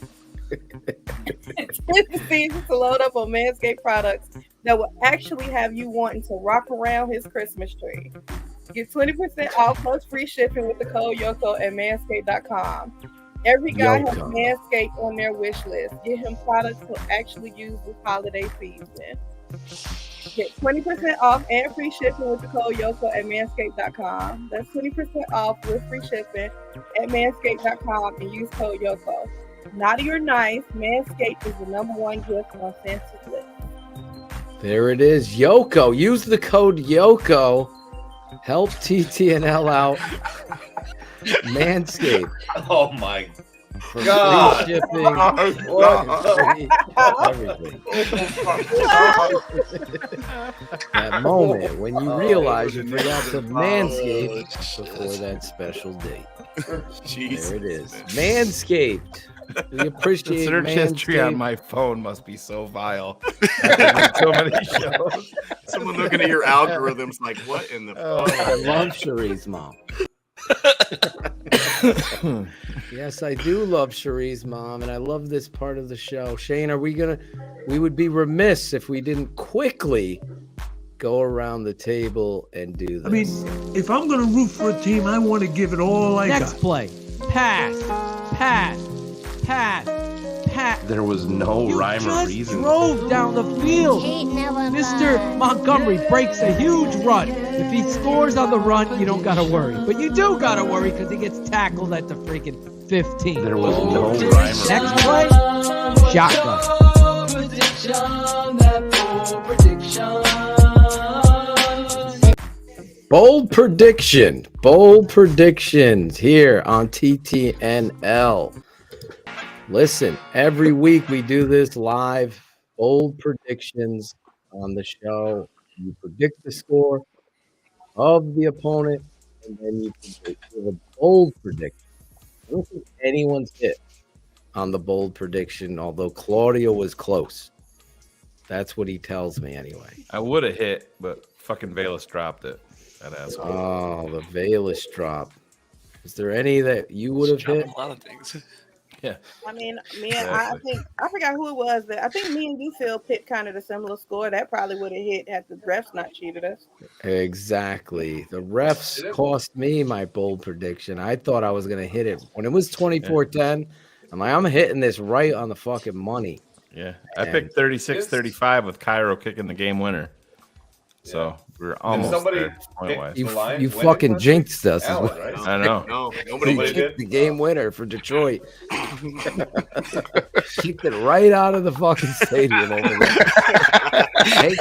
O: It's the season to load up on Manscaped products that will actually have you wanting to rock around his Christmas tree. Get 20% off plus free shipping with the code YOKO at manscaped.com. Every guy has Manscaped on their wish list. Get him products he'll actually use this holiday season. Get 20% off and free shipping with the code YOKO at manscaped.com. That's 20% off with free shipping at manscaped.com and use code YOKO. Naughty or nice, Manscaped is the #1 gift on Santa's list.
A: There it is. YOKO. Use the code YOKO. Help TTNL out. Manscaped.
J: Oh my
A: For
J: God.
A: free shipping. Everything. That moment when you realize you forgot to Manscaped before that special date. There it is. Manscaped. We appreciate
G: The search history on
A: Manscaped.
G: my phone must be so vile. After so many shows.
H: Someone looking at your algorithms like, what in the fuck?
A: I love Cherie's mom. Yes, I do love Cherie's mom, and I love this part of the show. Shane, we would be remiss if we didn't quickly go around the table and do this.
D: I mean, if I'm going to root for a team, I want to give it all I got.
R: Next play. Pass.
S: There was no
R: You
S: rhyme or
R: just
S: reason.
R: drove down the field. Mr. Montgomery breaks a huge run. If he scores on the run, you don't got to worry. But you do got to worry because he gets tackled at the freaking 15.
S: There was no rhyme or
R: Next play, shotgun.
A: Bold predictions here on TTNL. Listen, every week we do this live, bold predictions on the show. You predict the score of the opponent, and then you give a bold prediction. I don't think anyone's hit on the bold prediction, although Claudio was close. That's what he tells me anyway.
G: I would have hit, but fucking Valus dropped it. That asshole.
A: Oh, the Valus drop. Is there any that you would have hit?
L: A lot of things.
G: Yeah.
O: I mean, I forgot who it was. I think me and you, Phil, picked kind of a similar score. That probably would have hit had the refs not cheated us.
A: Exactly. The refs cost me my bold prediction. I thought I was going to hit it. When it was 24-10, I'm like, I'm hitting this right on the fucking money.
G: Yeah. I picked 36-35 with Cairo kicking the game winner. So we're almost there point-wise.
A: You fucking jinxed us.
G: Alan, right? I know.
H: No, nobody
A: You
H: did.
A: kicked the game winner for Detroit. Kicked it right out of the fucking stadium over there. Hey,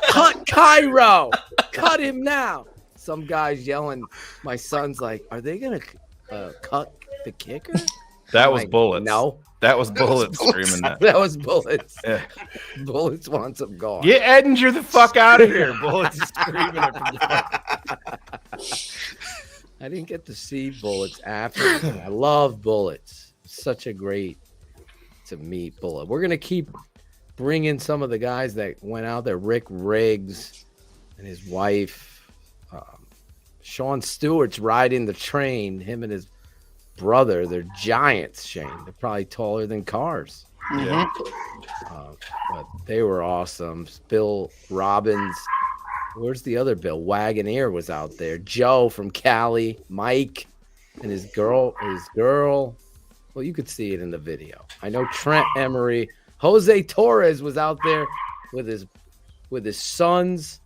A: cut Cairo. Cut him now. Some guy's yelling. My son's like, are they going to cut the kicker?
G: That
A: I'm
G: was
A: like,
G: Bullets.
A: No.
G: That was Bullets screaming that.
A: That was Bullets.
G: Yeah.
A: Bullets wants him gone.
G: Get Edinger the fuck out of here. Bullets is screaming it from the
A: I didn't get to see Bullets after. I love Bullets. Such a great to meet Bullet. We're going to keep bringing some of the guys that went out there. Rick Riggs and his wife. Sean Stewart's riding the train. Him and his brother. They're giants, Shane. They're probably taller than cars.
G: Yeah.
A: But they were awesome. Bill Robbins. Where's the other Bill? Wagoneer was out there. Joe from Cali. Mike and his girl. Well, you could see it in the video. I know Trent Emery. Jose Torres was out there with his sons.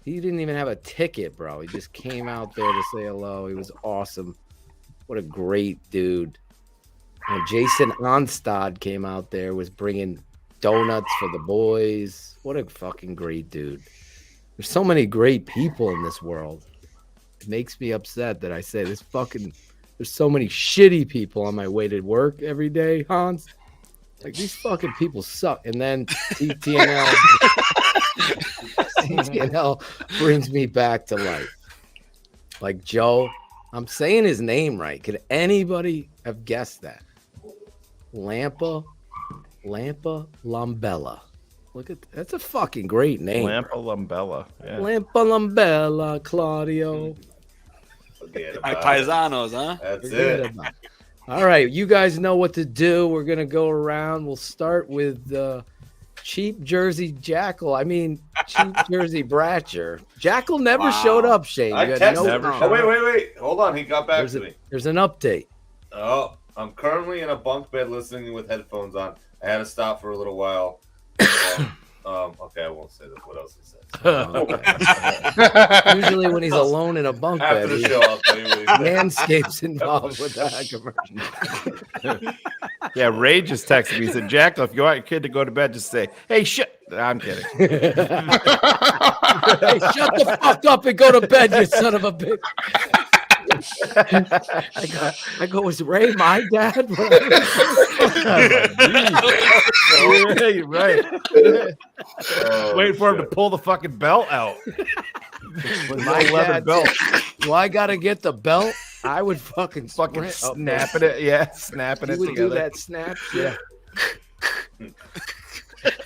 A: He didn't even have a ticket, bro. He just came out there to say hello. He was awesome. What a great dude. And Jason Onstad came out there, was bringing donuts for the boys. What a fucking great dude. There's so many great people in this world. It makes me upset that I say there's so many shitty people on my way to work every day, Hans. Like, these fucking people suck. And then TTNL brings me back to life. Like Joe, I'm saying his name right. Could anybody have guessed that?
R: Lampa Lambella. Look at that's a fucking great name.
G: Lampa Lambella. Yeah.
R: Lampa Lambella, Claudio.
L: My paisanos, huh?
J: That's
R: Forget
J: it.
R: about it. All right, you guys know what to do. We're gonna go around. We'll start with Cheap Jersey Jackal. I mean, Cheap Jersey Bratcher. Jackal never showed up, Shane.
J: I
R: You had
J: texted him. Oh, wait. Hold on. He got back to me.
R: There's an update.
J: Oh, I'm currently in a bunk bed listening with headphones on. I had to stop for a little while. Okay, I won't say that. What else he said?
R: Usually when he's alone in a bunk
J: After
R: bed,
J: the show, I'll tell you what he said.
R: Manscaped's involved with that commercial.
G: Yeah, Ray just texted me. He said, Jackal, if you want your kid to go to bed, just say, hey, shit. I'm kidding.
R: Hey, shut the fuck up and go to bed, you son of a bitch. I go, is Ray my dad?
G: Yeah, right. Waiting for him to pull the fucking belt out.
R: With
G: my leather belt.
R: Do I gotta get the belt? I would fucking
G: snapping it. Yeah, snapping it
R: would
G: together.
R: do that snap. Yeah.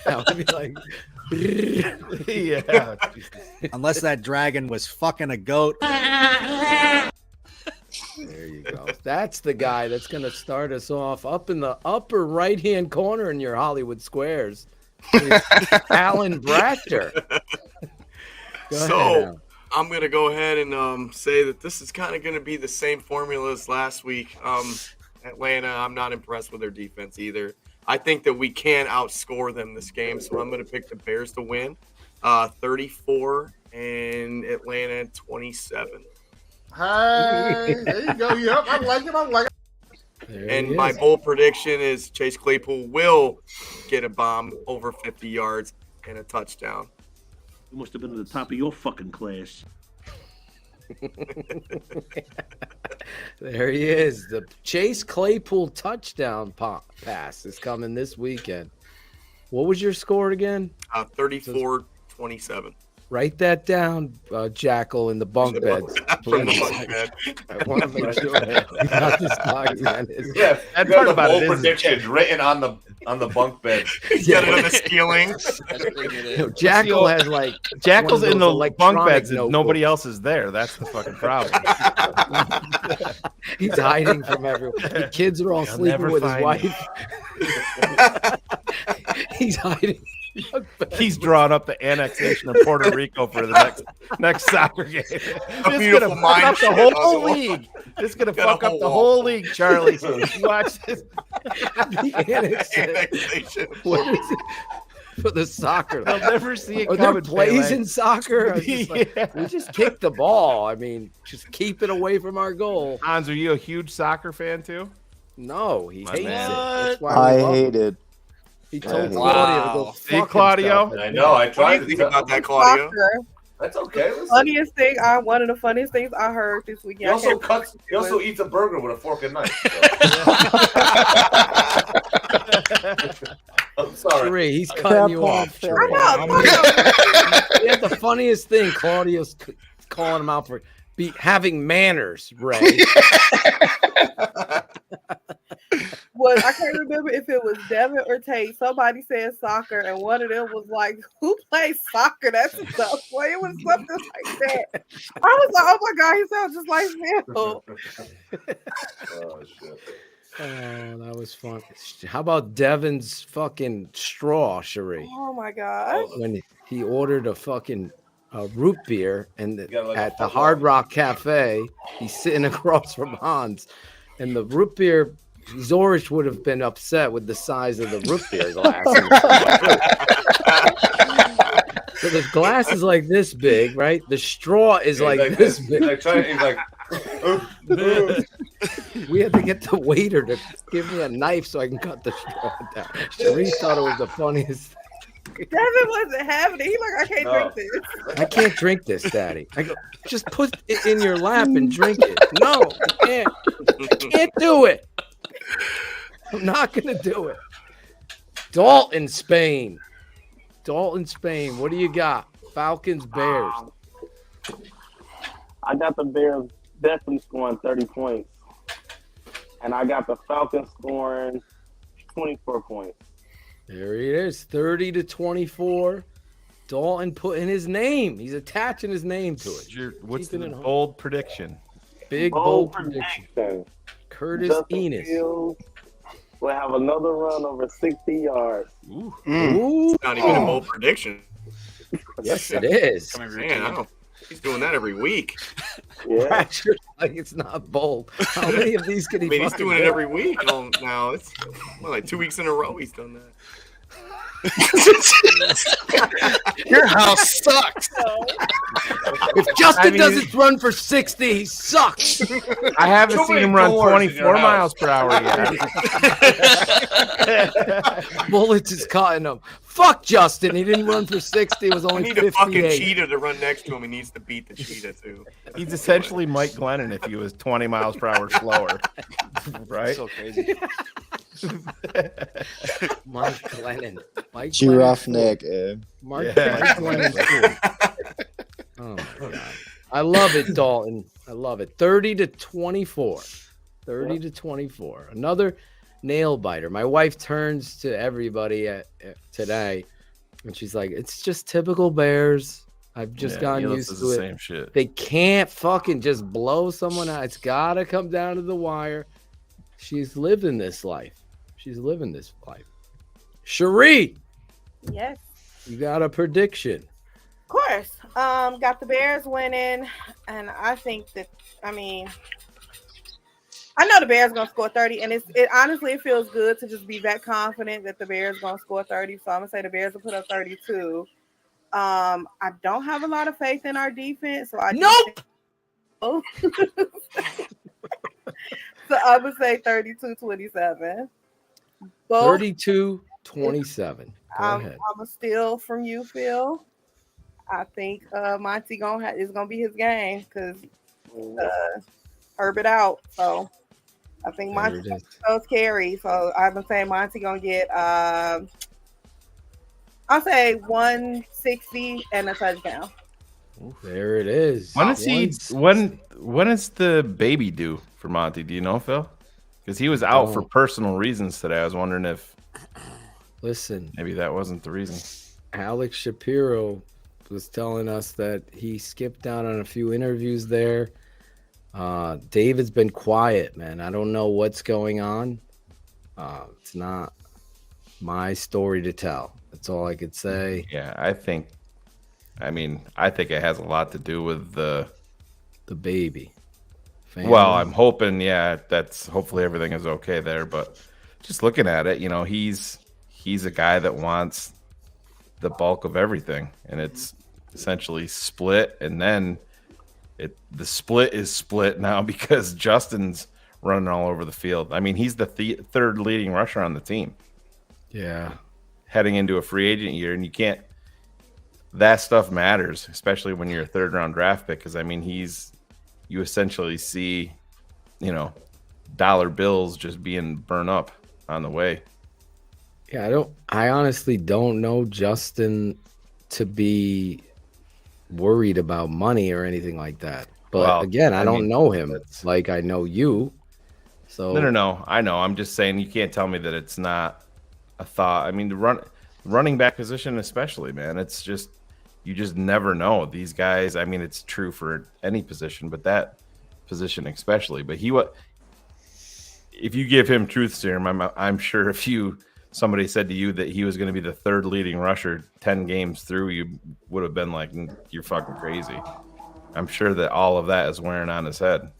R: That would be like.
G: Yeah.
T: Unless that dragon was fucking a goat.
R: There you go. That's the guy that's going to start us off up in the upper right-hand corner in your Hollywood Squares. Alan Bratcher.
H: So I'm going to go ahead and say that this is kind of going to be the same formula as last week. Atlanta, I'm not impressed with their defense either. I think that we can outscore them this game, so I'm going to pick the Bears to win 34 and Atlanta 27.
E: Hey, there you go. Yep, I like it.
H: And my bold prediction is Chase Claypool will get a bomb over 50 yards and a touchdown.
U: You must have been at the top of your fucking class.
R: There he is. The Chase Claypool touchdown pass is coming this weekend. What was your score again?
H: 34-27.
R: Write that down, Jackal, in the bunk beds.
H: From the bunk bed.
R: I want to make sure not this document is.
J: Yeah,
G: that
J: you
G: part
J: got
G: about
J: the
G: it
J: whole
G: is
J: predictions written on the bunk bed.
H: He's got it on the ceiling.
R: Jackal has like
G: Jackal's in the bunk beds and
R: notebooks.
G: nobody else is there. That's the fucking problem.
R: He's hiding from everyone. The kids are all
G: They'll
R: sleeping
G: never
R: with his
G: find
R: wife. He's hiding.
G: He's drawn up the annexation of Puerto Rico for the next soccer game. It's
H: beautiful
G: gonna fuck
H: mind
G: up the
H: shit
G: whole
H: on the
G: league. It's gonna fuck up the whole league, Charlie. Watch this.
R: The annexation. What is it? For the soccer.
G: They'll never see it
R: Are there
G: coming.
R: plays
G: Pele.
R: in soccer? I was just like, we just kick the ball. I mean, just keep it away from our goal.
G: Hans, are you a huge soccer fan too?
R: No, he hates
G: man.
R: it. That's why
K: I
R: we love
K: hate
R: him.
K: it.
R: He told
K: Wow.
R: Claudio to go
G: See,
R: fuck
G: Claudio?
R: himself.
J: I know. I
H: What
J: tried
H: do you think
J: to
H: about that, Claudio?
O: Soccer.
J: That's okay. Listen.
O: Funniest thing, one of the funniest things I heard this weekend.
J: He also eats a burger with a fork and knife. So. I'm sorry.
R: Sheree, he's cutting you off. Sheree. Yeah, the funniest thing, Claudio's calling him out for having manners, Ray.
O: Well, I can't remember if it was Devin or Tate. Somebody said soccer, and one of them was like, "Who plays soccer? That's a tough play." It was something like that. I was like, "Oh my god, he sounds just like Phil."
J: Oh shit.
R: Oh, that was fun. How about Devin's fucking straw, Sheree?
O: Oh my god.
R: When he ordered a fucking root beer and
J: like
R: at
J: a
R: the Hard Rock Cafe, he's sitting across from Hans, and the root beer, Zorich would have been upset with the size of the root beer glass. So the glass is like this big, right? The straw is like this big.
J: He's like,
R: we had to get the waiter to give me a knife so I can cut the straw down. Sheree thought it was the funniest thing.
O: Devin wasn't having it. He like, I can't drink this.
R: I can't drink this, Daddy. I go, just put it in your lap and drink it. No, I can't. I can't do it. I'm not going to do it. Dalton, Spain. What do you got? Falcons, Bears.
N: I got the Bears definitely scoring 30 points. And I got the Falcons scoring 24 points.
R: There he is, 30-24. Dalton putting his name. He's attaching his name to it.
G: What's
R: Keeping
G: the
R: it home.
G: bold prediction?
R: Big bold prediction. Curtis
N: Justin
R: Enos.
N: Fields will have another run over 60 yards.
R: Ooh.
H: It's not even a bold prediction.
R: Yes, it is.
H: Man, I don't. He's doing that every week.
N: Yeah.
R: Ratchet, like it's not bold. How many of these can he?
H: I mean, he's
R: fucking
H: doing it
R: do?
H: every week now. It's like 2 weeks in a row he's done that.
I: Your house sucks.
R: If Justin doesn't run for 60, he sucks.
G: I haven't seen him run 24 miles per hour yet.
R: Bullets is cutting him. Fuck Justin. He didn't run for 60. It was
H: I
R: only
H: need a fucking
R: 58.
H: cheetah to run next to him. He needs to beat the cheetah too.
G: He's essentially Mike Glennon if he was 20 miles per hour slower, right?
L: So crazy.
R: Mike Glennon. Mike
K: Giraffe
R: Glennon's
K: neck.
R: cool. Mike
G: Yeah.
R: Glennon's cool. Oh my god. I love it, Dalton. I love it. 30-24. 30-24. Another nail biter. My wife turns to everybody today and she's like, it's just typical Bears. I've just gotten used to it.
G: Same shit.
R: They can't fucking just blow someone out. It's got to come down to the wire. She's living this life. She's living this life. Cherie,
O: Yes.
R: you got a prediction.
O: Of course. Got the Bears winning, and I think that I know the Bears gonna score 30, and it honestly feels good to just be that confident that the Bears gonna score 30. So I'm gonna say the Bears will put up 32. I don't have a lot of faith in our defense, so I so I would say 32-27.
R: 32-27. Go ahead.
O: I'm a steal from you, Phil. I think Monty is gonna be his game because Herbert out. So I think Monty goes carry. So I've been saying Monty gonna get I'll say 160 and a touchdown.
R: There it is.
G: When is when is the baby due for Monty? Do you know, Phil? Because he was out for personal reasons today. I was wondering if maybe that wasn't the reason.
R: Alex Shapiro was telling us that he skipped out on a few interviews there. David's been quiet, man. I don't know what's going on. It's not my story to tell. That's all I could say.
G: Yeah, I think it has a lot to do with the
R: baby. Family.
G: Well, I'm hoping, that's hopefully everything is okay there. But just looking at it, he's a guy that wants the bulk of everything, and it's essentially split. And then the split is split now because Justin's running all over the field. I mean, he's the third leading rusher on the team.
R: Yeah,
G: heading into a free agent year, and you can't. That stuff matters, especially when you're a third-round draft pick, because you essentially see, dollar bills just being burned up on the way.
R: Yeah, I honestly don't know Justin to be worried about money or anything like that. But again, I don't know him. It's like I know you. So
G: No. I know. I'm just saying you can't tell me that it's not a thought. I mean, the running back position especially, man, it's just you just never know. These guys, I mean, it's true for any position, but that position especially. But if you give him truth serum, I'm sure if somebody said to you that he was going to be the third leading rusher 10 games through, you would have been like, you're fucking crazy. I'm sure that all of that is wearing on his head.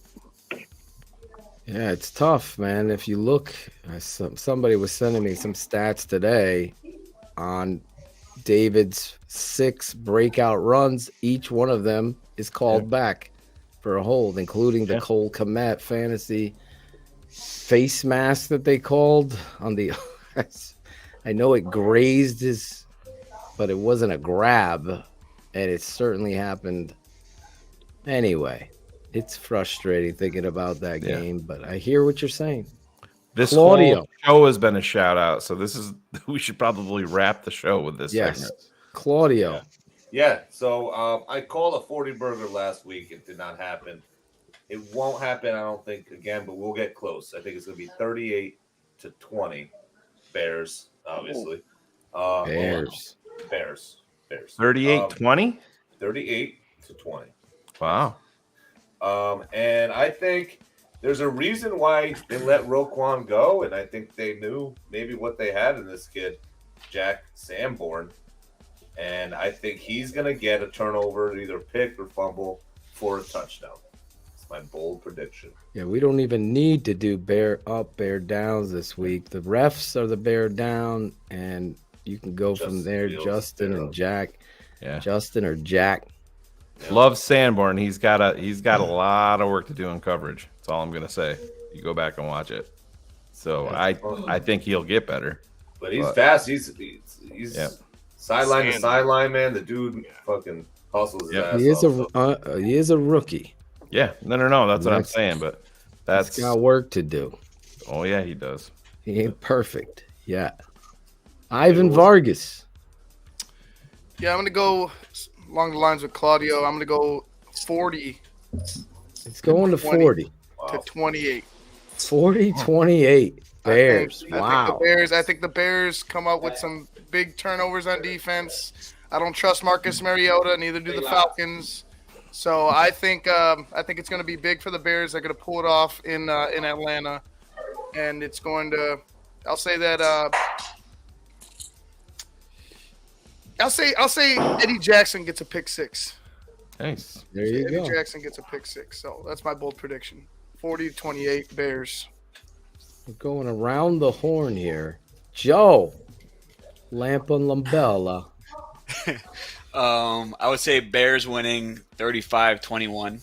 R: Yeah, it's tough, man. If you look, somebody was sending me some stats today on David's 6 breakout runs. Each one of them is called back for a hold, including the Cole Kmet fantasy face mask that they called on the. I know it grazed his, but it wasn't a grab, and it certainly happened. Anyway, it's frustrating thinking about that game, but I hear what you're saying.
G: This
R: Claudio.
G: whole show has been a shout out, so we should probably wrap the show with this segment.
R: Claudio.
J: Yeah, so I called a 40 burger last week. It did not happen. It won't happen, I don't think, again, but we'll get close. I think it's going to be 38-20. Bears, obviously.
R: Bears.
J: Bears.
G: 38-20?
J: 38-20.
G: Wow.
J: And I think there's a reason why they let Roquan go, and I think they knew maybe what they had in this kid, Jack Sanborn. And I think he's going to get a turnover, either pick or fumble for a touchdown. It's my bold prediction.
R: Yeah, we don't even need to do bear up, bear downs this week. The refs are the bear down, and you can go from there, Justin and Jack.
G: Yeah.
R: Justin or Jack.
G: Love Sanborn. He's got a lot of work to do in coverage. That's all I'm gonna say. You go back and watch it. So I think he'll get better.
J: But he's fast. He's sideline to
G: Sandy.
J: sideline, man. The dude fucking hustles his ass off.
R: He is a rookie.
G: Yeah, no. That's what I'm saying. But that's
R: He's got work to do.
G: Oh yeah, he does.
R: He ain't perfect yet. Ivan Vargas.
I: Yeah, I'm going to go along the lines with Claudio. I'm going to go 40.
R: It's going to 40.
I: To 28.
R: 40-28. Bears. Wow.
I: I think the Bears come up with some big turnovers on defense. I don't trust Marcus Mariota, neither do the Falcons. So I think it's going to be big for the Bears. They're going to pull it off in Atlanta, and it's going to. I'll say that. I'll say Eddie Jackson gets a pick six.
G: Nice.
R: There you
I: Eddie
R: go.
I: Jackson gets a pick six. So that's my bold prediction. 40-28 Bears.
R: We're going around the horn here. Joe. Lampa Lambella.
L: I would say Bears winning 35-21.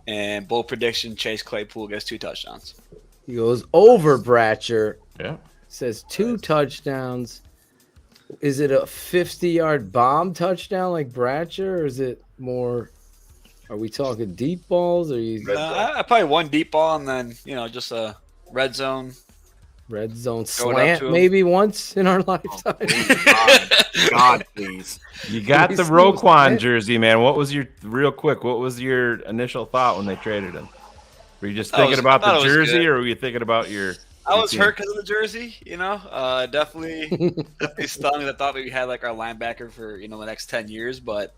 L: And bold prediction, Chase Claypool gets 2 touchdowns.
R: He goes over Bratcher.
G: Yeah.
R: Says 2 touchdowns. Is it a 50-yard bomb touchdown like Bratcher, or is it more? Are we talking deep balls? Or you?
L: Probably 1 deep ball and then just a red zone.
R: Red zone
L: Throw it up
R: slant
L: to him.
R: maybe once in our lifetime.
H: God, please.
G: You got the
R: Please,
G: Roquan
R: man.
G: jersey, man. What was your initial thought when they traded him? Were you just
L: I
G: thinking about
L: thought
G: the
L: it was
G: jersey,
L: good.
G: or were you thinking about your?
L: I was
G: team?
L: hurt because of the jersey, definitely stung. I thought we had like our linebacker for the next 10 years, but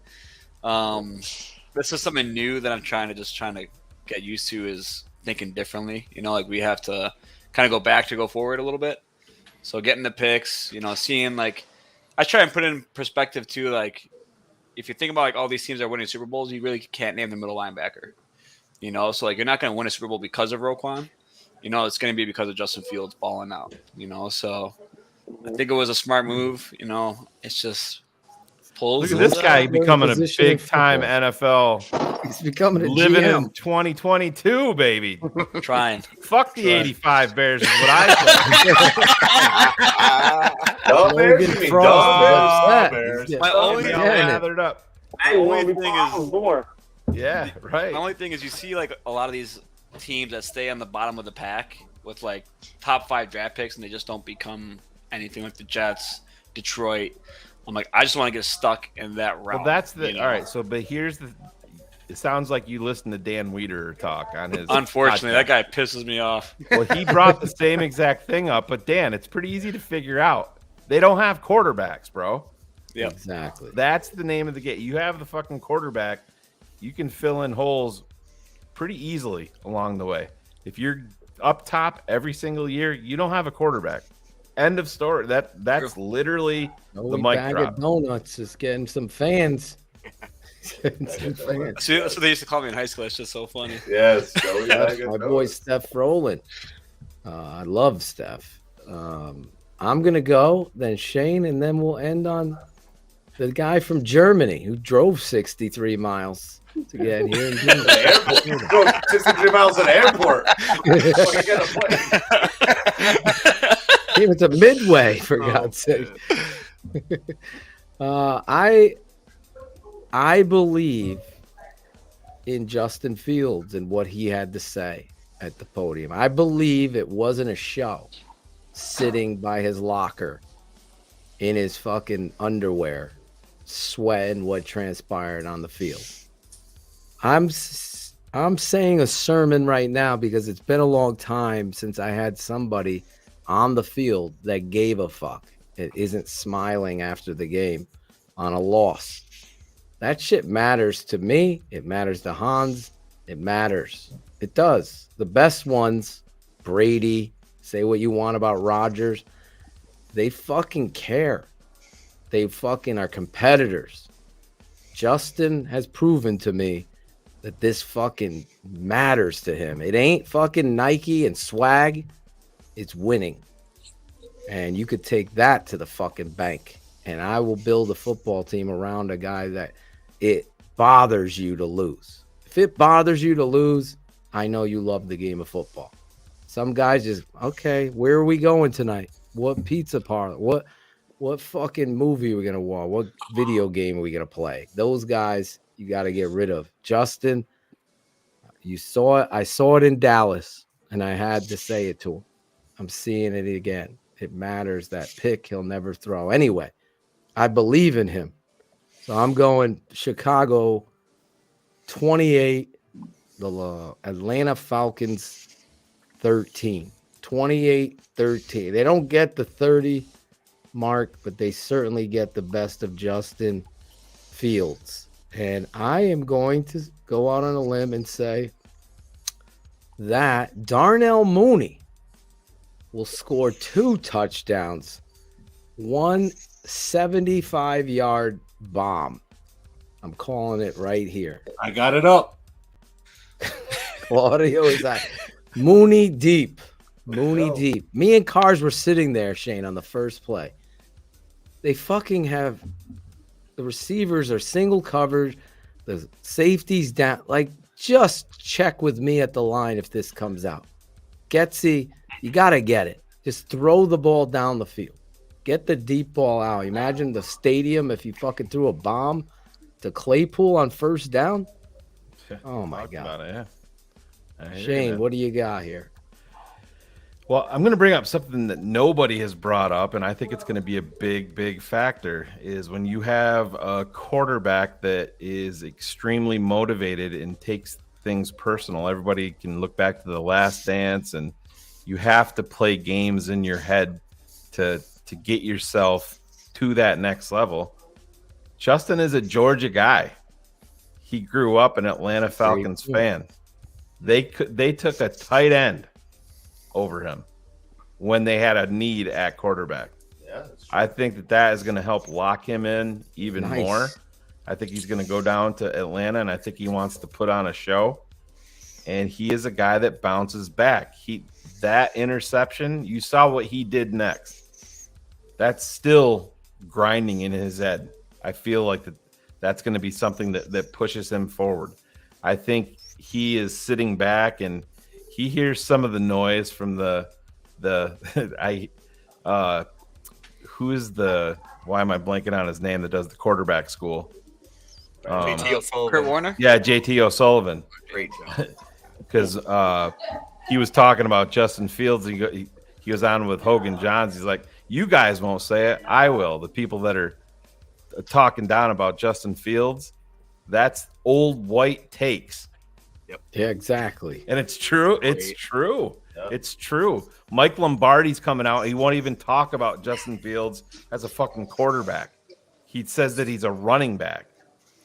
L: this is something new that I'm trying to get used to, is thinking differently. Like we have to kind of go back to go forward a little bit. So getting the picks, seeing like I try and put it in perspective too. Like if you think about like all these teams that are winning Super Bowls, you really can't name the middle linebacker. So like you're not going to win a Super Bowl because of Roquan. It's going to be because of Justin Fields balling out. So I think it was a smart move. It's just pulls.
G: Look at this guy becoming a
R: position in
G: big time NFL.
R: He's becoming a
G: living
R: GM.
G: in 2022, baby.
L: Trying.
G: Fuck the 85 Bears is what I think.
J: Dog Bears,
R: Logan
J: you mean
R: Frost,
J: dog
R: what's
J: Bears?
R: that?
L: My only
G: They
R: Yeah.
G: all gathered up.
L: My only thing is
G: Yeah, right.
L: My only thing is you see like a lot of these teams that stay on the bottom of the pack with like top 5 draft picks and they just don't become anything, like the Jets, Detroit. I'm like, I just want to get stuck in that route.
G: Well, that's the all right. So, but here's the. It sounds like you listen to Dan Weeder talk on his.
L: Unfortunately,
G: podcast.
L: that guy pisses me off.
G: Well, he brought the same exact thing up, but Dan, it's pretty easy to figure out. They don't have quarterbacks, bro.
L: Yeah,
R: exactly.
G: That's the name of the game. You have the fucking quarterback. You can fill in holes pretty easily along the way. If you're up top every single year, you don't have a quarterback. End of story. That's literally the mic
R: bag
G: drop.
R: of donuts is getting some fans. Getting some fans.
L: See, that's what they used to call me in high school. It's just so funny.
J: Yes, Joey.
R: That's my boy Steph Rowland. I love Steph. I'm gonna go, then Shane, and then we'll end on the guy from Germany who drove 63 miles to get here. And
J: You drove 63 miles to the airport. Fucking get a plane.
R: Even to Midway, for God's sake. I believe in Justin Fields and what he had to say at the podium. I believe it wasn't a show sitting by his locker in his fucking underwear, sweating what transpired on the field. I'm saying a sermon right now because it's been a long time since I had somebody on the field that gave a fuck. It isn't smiling after the game on a loss. That shit matters to me. It matters to Hans. It matters. It does. The best ones, Brady, say what you want about Rodgers, they fucking care. They fucking are competitors. Justin has proven to me that this fucking matters to him. It ain't fucking Nike and swag. It's winning. And you could take that to the fucking bank. And I will build a football team around a guy that it bothers you to lose. If it bothers you to lose, I know you love the game of football. Some guys just, okay, where are we going tonight? What pizza parlor? What fucking movie are we going to watch? What video game are we going to play? Those guys you got to get rid of. Justin, you saw it. I saw it in Dallas, and I had to say it to him. I'm seeing it again. It matters. That pick he'll never throw. Anyway, I believe in him. So I'm going Chicago 28, the Atlanta Falcons 13. 28-13. They don't get the 30 mark, but they certainly get the best of Justin Fields. And I am going to go out on a limb and say that Darnell Mooney will score 2 touchdowns, 1 75-yard bomb. I'm calling it right here.
J: I got it up.
R: Claudio is that Mooney deep. Mooney deep. Me and Cars were sitting there, Shane, on the first play. They fucking have the receivers are single covered, the safeties down. Like, just check with me at the line if this comes out. Getsy, you gotta get it. Just throw the ball down the field. Get the deep ball out. Imagine the stadium if you fucking threw a bomb to Claypool on first down. Oh my God. Shane, what do you got here?
G: Well, I'm going to bring up something that nobody has brought up, and I think it's going to be a big, big factor, is when you have a quarterback that is extremely motivated and takes things personal. Everybody can look back to The Last Dance, and you have to play games in your head to get yourself to that next level. Justin is a Georgia guy. He grew up an Atlanta Falcons fan. They took a tight end over him when they had a need at quarterback.
J: Yeah,
G: I think that is going to help lock him in even more. I think he's going to go down to Atlanta, and I think he wants to put on a show. And he is a guy that bounces back. That interception, you saw what he did next. That's still grinding in his head. I feel like that's going to be something that pushes him forward. I think he is sitting back and he hears some of the noise from why am I blanking on his name that does the quarterback school?
H: JT O'Sullivan.
L: Kurt Warner?
G: Yeah, JT O'Sullivan.
H: Great job.
G: Because he was talking about Justin Fields. He was on with Hogan Johns. He's like, you guys won't say it. I will. The people that are talking down about Justin Fields, that's old white takes.
H: Yep.
R: Yeah, exactly.
G: And it's true. It's true. Yep. It's true. Mike Lombardi's coming out. He won't even talk about Justin Fields as a fucking quarterback. He says that he's a running back.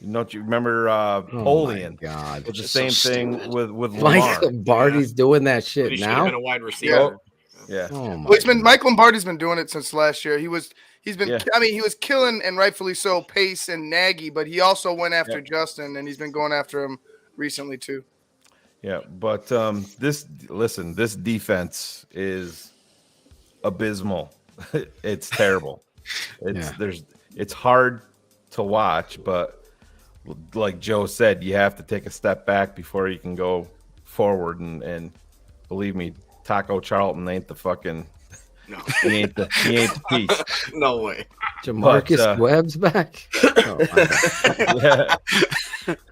G: Don't you remember Polian?
R: God,
G: it's the same thing with
R: Mike
G: Lamar.
R: Lombardi's doing that shit
H: He should
R: now.
H: have been a wide receiver.
G: Yeah.
R: Oh my
I: Well, Mike Lombardi's been doing it since last year. He's been.
G: Yeah.
I: I mean, he was killing and rightfully so Pace and Nagy, but he also went after Justin, and he's been going after him recently too.
G: Yeah, but this defense is abysmal. It's terrible. It's hard to watch, but like Joe said, you have to take a step back before you can go forward. And believe me, Taco Charlton ain't the fucking.
H: No,
G: he ain't the piece.
H: No way.
R: Jamarcus Webb's back.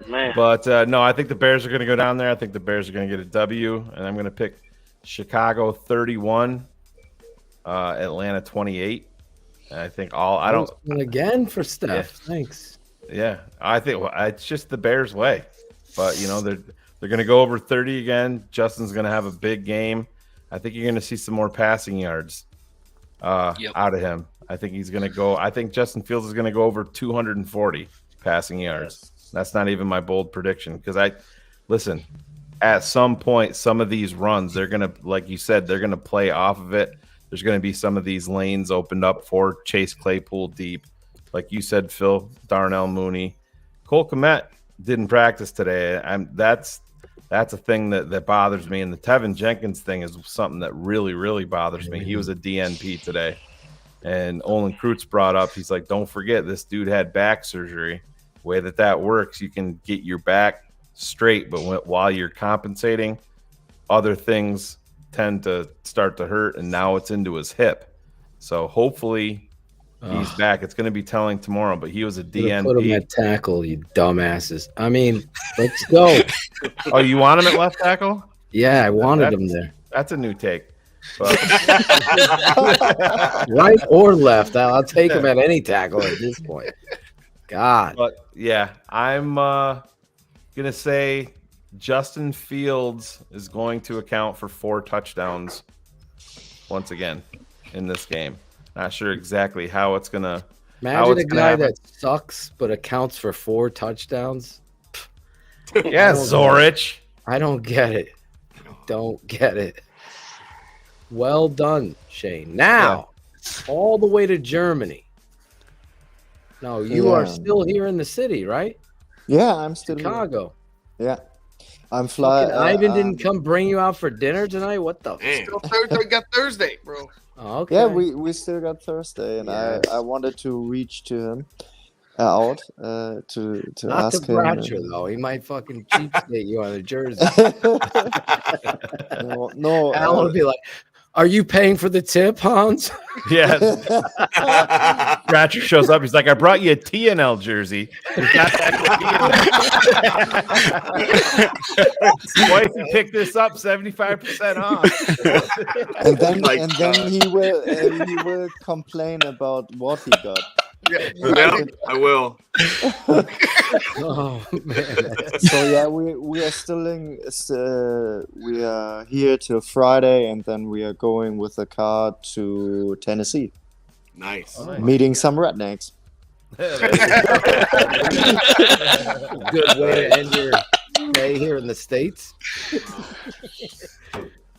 N: Man.
G: But no, I think the Bears are going to go down there. I think the Bears are going to get a W, and I'm going to pick Chicago 31, Atlanta 28. And I think
R: again for Steph.
G: Yeah.
R: Thanks.
G: Yeah, I think it's just the Bears' way. But they're going to go over 30 again. Justin's going to have a big game. I think you're going to see some more passing yards out of him. I think he's going to go. I think Justin Fields is going to go over 240 passing yards. That's not even my bold prediction because listen, at some point, some of these runs, they're going to, like you said, they're going to play off of it. There's going to be some of these lanes opened up for Chase Claypool deep. Like you said, Phil, Darnell Mooney. Cole Kmet didn't practice today. That's a thing that bothers me. And the Tevin Jenkins thing is something that really, really bothers me. He was a DNP today. And Olin Kreutz brought up, he's like, don't forget, this dude had back surgery. The way that works, you can get your back straight, but while you're compensating, other things tend to start to hurt, and now it's into his hip. So hopefully he's back. It's going to be telling tomorrow, but he was a DNP.
R: Put him at tackle, you dumbasses. I mean, let's go.
G: Oh, you want him at left tackle?
R: Yeah, I wanted him there.
G: That's a new take. But
R: right or left, I'll take him at any tackle at this point. God.
G: But yeah, I'm gonna say Justin Fields is going to account for 4 touchdowns once again in this game. Not sure exactly how it's gonna.
R: Imagine a guy that sucks but accounts for 4 touchdowns.
G: Yeah, Zorich.
R: I don't get it. Don't get it. Well done, Shane. Now, all the way to Germany. No, you are still here in the city, right?
K: Yeah, I'm still
R: Chicago.
K: Here. Yeah, I'm flying.
R: Ivan didn't come bring you out for dinner tonight. What the?
I: Still Thursday, we got Thursday, bro.
R: Oh, okay.
K: Yeah, we still got Thursday, and I wanted to reach to him out to
R: Not
K: ask
R: to
K: him.
R: Bratcher, though. He might fucking cheapskate you on a jersey.
K: No.
R: Alan would be like, "Are you paying for the tip, Hans?"
G: Yeah. Bratcher shows up. He's like, I brought you a TNL jersey. Boy, if you pick this up, 75% off.
K: and then he will complain about what he got.
H: Yeah, I will.
R: Oh man.
K: So yeah, we are we are here till Friday, and then we are going with a car to Tennessee.
H: Nice.
K: Meeting some rednecks.
R: Good way to end your day here in the States.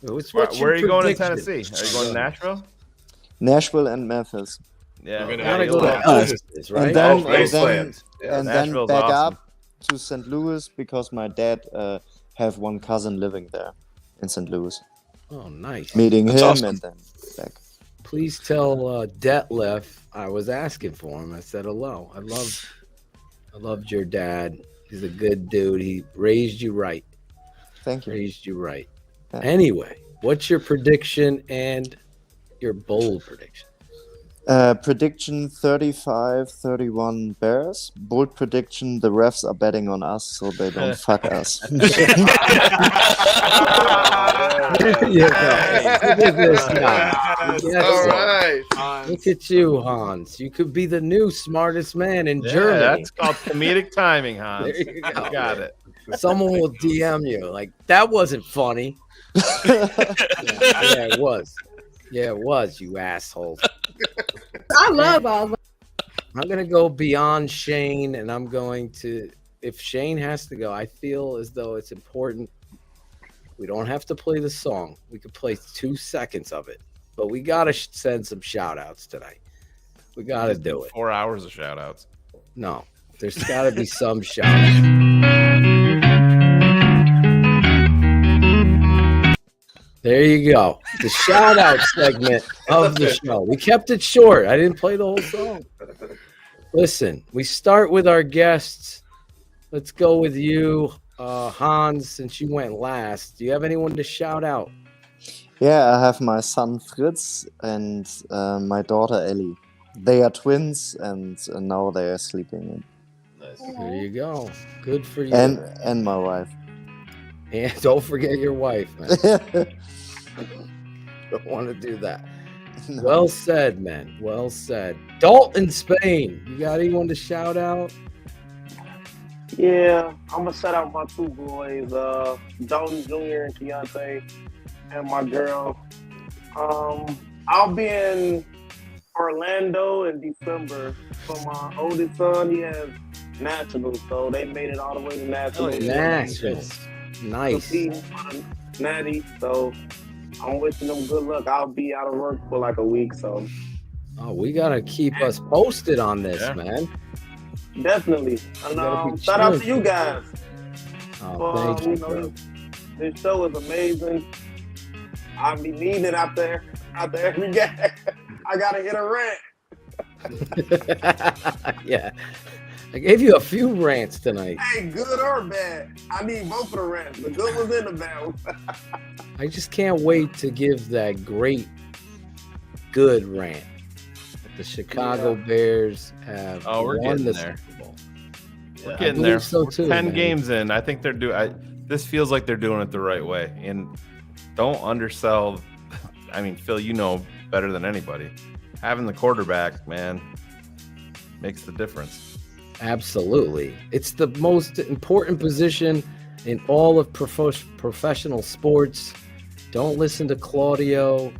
G: Where are you going in Tennessee? Are you going to Nashville?
K: Nashville and Memphis.
G: Yeah,
R: we're gonna go to Memphis, right?
K: And then back up to St. Louis because my dad have one cousin living there in St. Louis.
R: Oh, nice.
K: Meeting him
R: awesome.
K: and then back.
R: Please tell Detlef I was asking for him. I said hello. I loved your dad. He's a good dude. He raised you right.
K: Thank you.
R: Raised you right.
K: Yeah.
R: Anyway, what's your prediction and your bold prediction?
K: Prediction 35-31 Bears. Bold prediction, the refs are betting on us so they don't fuck us.
R: Look at you, Hans. You could be the new smartest man in Germany.
G: That's called comedic timing, Hans.
R: There you go.
G: You got it.
R: Someone will DM you like, that wasn't funny. Yeah, it was. Yeah, it was, you assholes.
O: I love all of them.
R: I'm going to go beyond Shane, and I'm going to, if Shane has to go, I feel as though it's important. We don't have to play the song. We could play 2 seconds of it, but we got to send some shout outs tonight. We got to do it.
G: 4 hours of shout outs.
R: No, there's got to be some shout outs. There you go. The shout out segment of the show. We kept it short. I didn't play the whole song. Listen, we start with our guests. Let's go with you, Hans, since you went last. Do you have anyone to shout out?
K: Yeah, I have my son Fritz and my daughter Ellie. They are twins, and now they are sleeping.
R: There you go. Good for you.
K: And my wife.
R: And don't forget your wife, man. Don't want to do that. No. Well said, man. Well said. Dalton, Spain. You got anyone to shout out?
N: Yeah, I'm gonna shout out my 2 boys, Dalton Jr. and Keontae, and my girl I'll be in Orlando in December for my oldest son. He has nationals, so they made it all the way to nationals.
R: Nationals. Nice.
N: Competing for the Natty, so I'm wishing them good luck. I'll be out of work for like a week, so.
R: Oh, we gotta keep us posted on this, man.
N: Definitely. And shout out to you guys.
R: Oh, thank you, bro.
N: This show is amazing. I'll be needing it out there every game. I gotta hit a rant.
R: Yeah. I gave you a few rants tonight.
N: Hey, good or bad. I need both of the rants. The good ones and the bad ones.
R: I just can't wait to give that good rant. The Chicago Bears have
G: we're
R: won
G: getting
R: the
G: there.
R: Super Bowl.
G: We're
R: I
G: getting
R: believe
G: there.
R: so
G: We're
R: too,
G: 10
R: man.
G: games in. I think they're doing. This feels like they're doing it the right way. And don't undersell. I mean, Phil, you know better than anybody. Having the quarterback, man, makes the difference.
R: Absolutely. It's the most important position in all of professional sports. Don't listen to Claudio.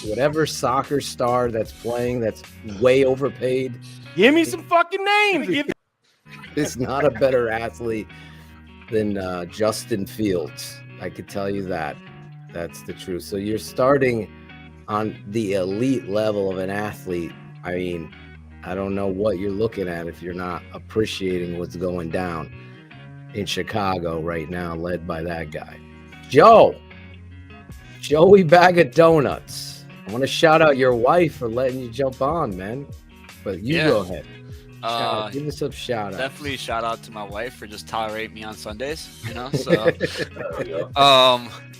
R: Whatever soccer star that's playing that's way overpaid.
G: Give me some fucking names.
R: Is not a better athlete than Justin Fields. I could tell you that. That's the truth. So you're starting on the elite level of an athlete. I mean, I don't know what you're looking at if you're not appreciating what's going down in Chicago right now, led by that guy. Joey Bag of Donuts. I want to shout out your wife for letting you jump on, man. But you go ahead. Give us a shout out.
L: Definitely shout out to my wife for just tolerating me on Sundays, you know. So,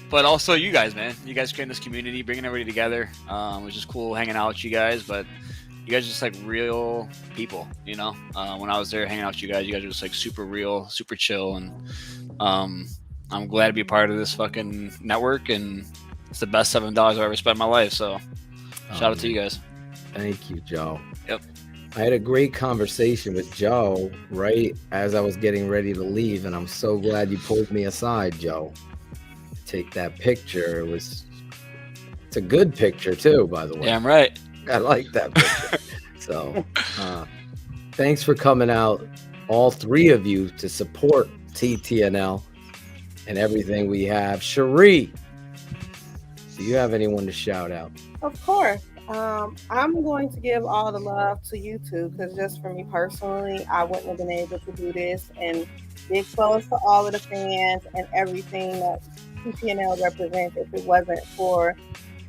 L: but also you guys, man. You guys creating this community, bringing everybody together. It was just cool hanging out with you guys, but you guys are just like real people, you know. When I was there hanging out with you guys were just like super real, super chill, and I'm glad to be part of this fucking network, and it's the best $7 I've ever spent in my life. So, shout out to you guys.
R: Thank you, Joe.
L: Yep.
R: I had a great conversation with Joe right as I was getting ready to leave, and I'm so glad you pulled me aside, Joe. Take that picture. It's a good picture too, by the way.
L: Yeah, I'm right.
R: I like that picture. So, thanks for coming out, all three of you, to support TTNL and everything we have. Cherie, do you have anyone to shout out?
O: Of course. I'm going to give all the love to you two, because just for me personally, I wouldn't have been able to do this, and be exposed to all of the fans and everything that TTNL represents if it wasn't for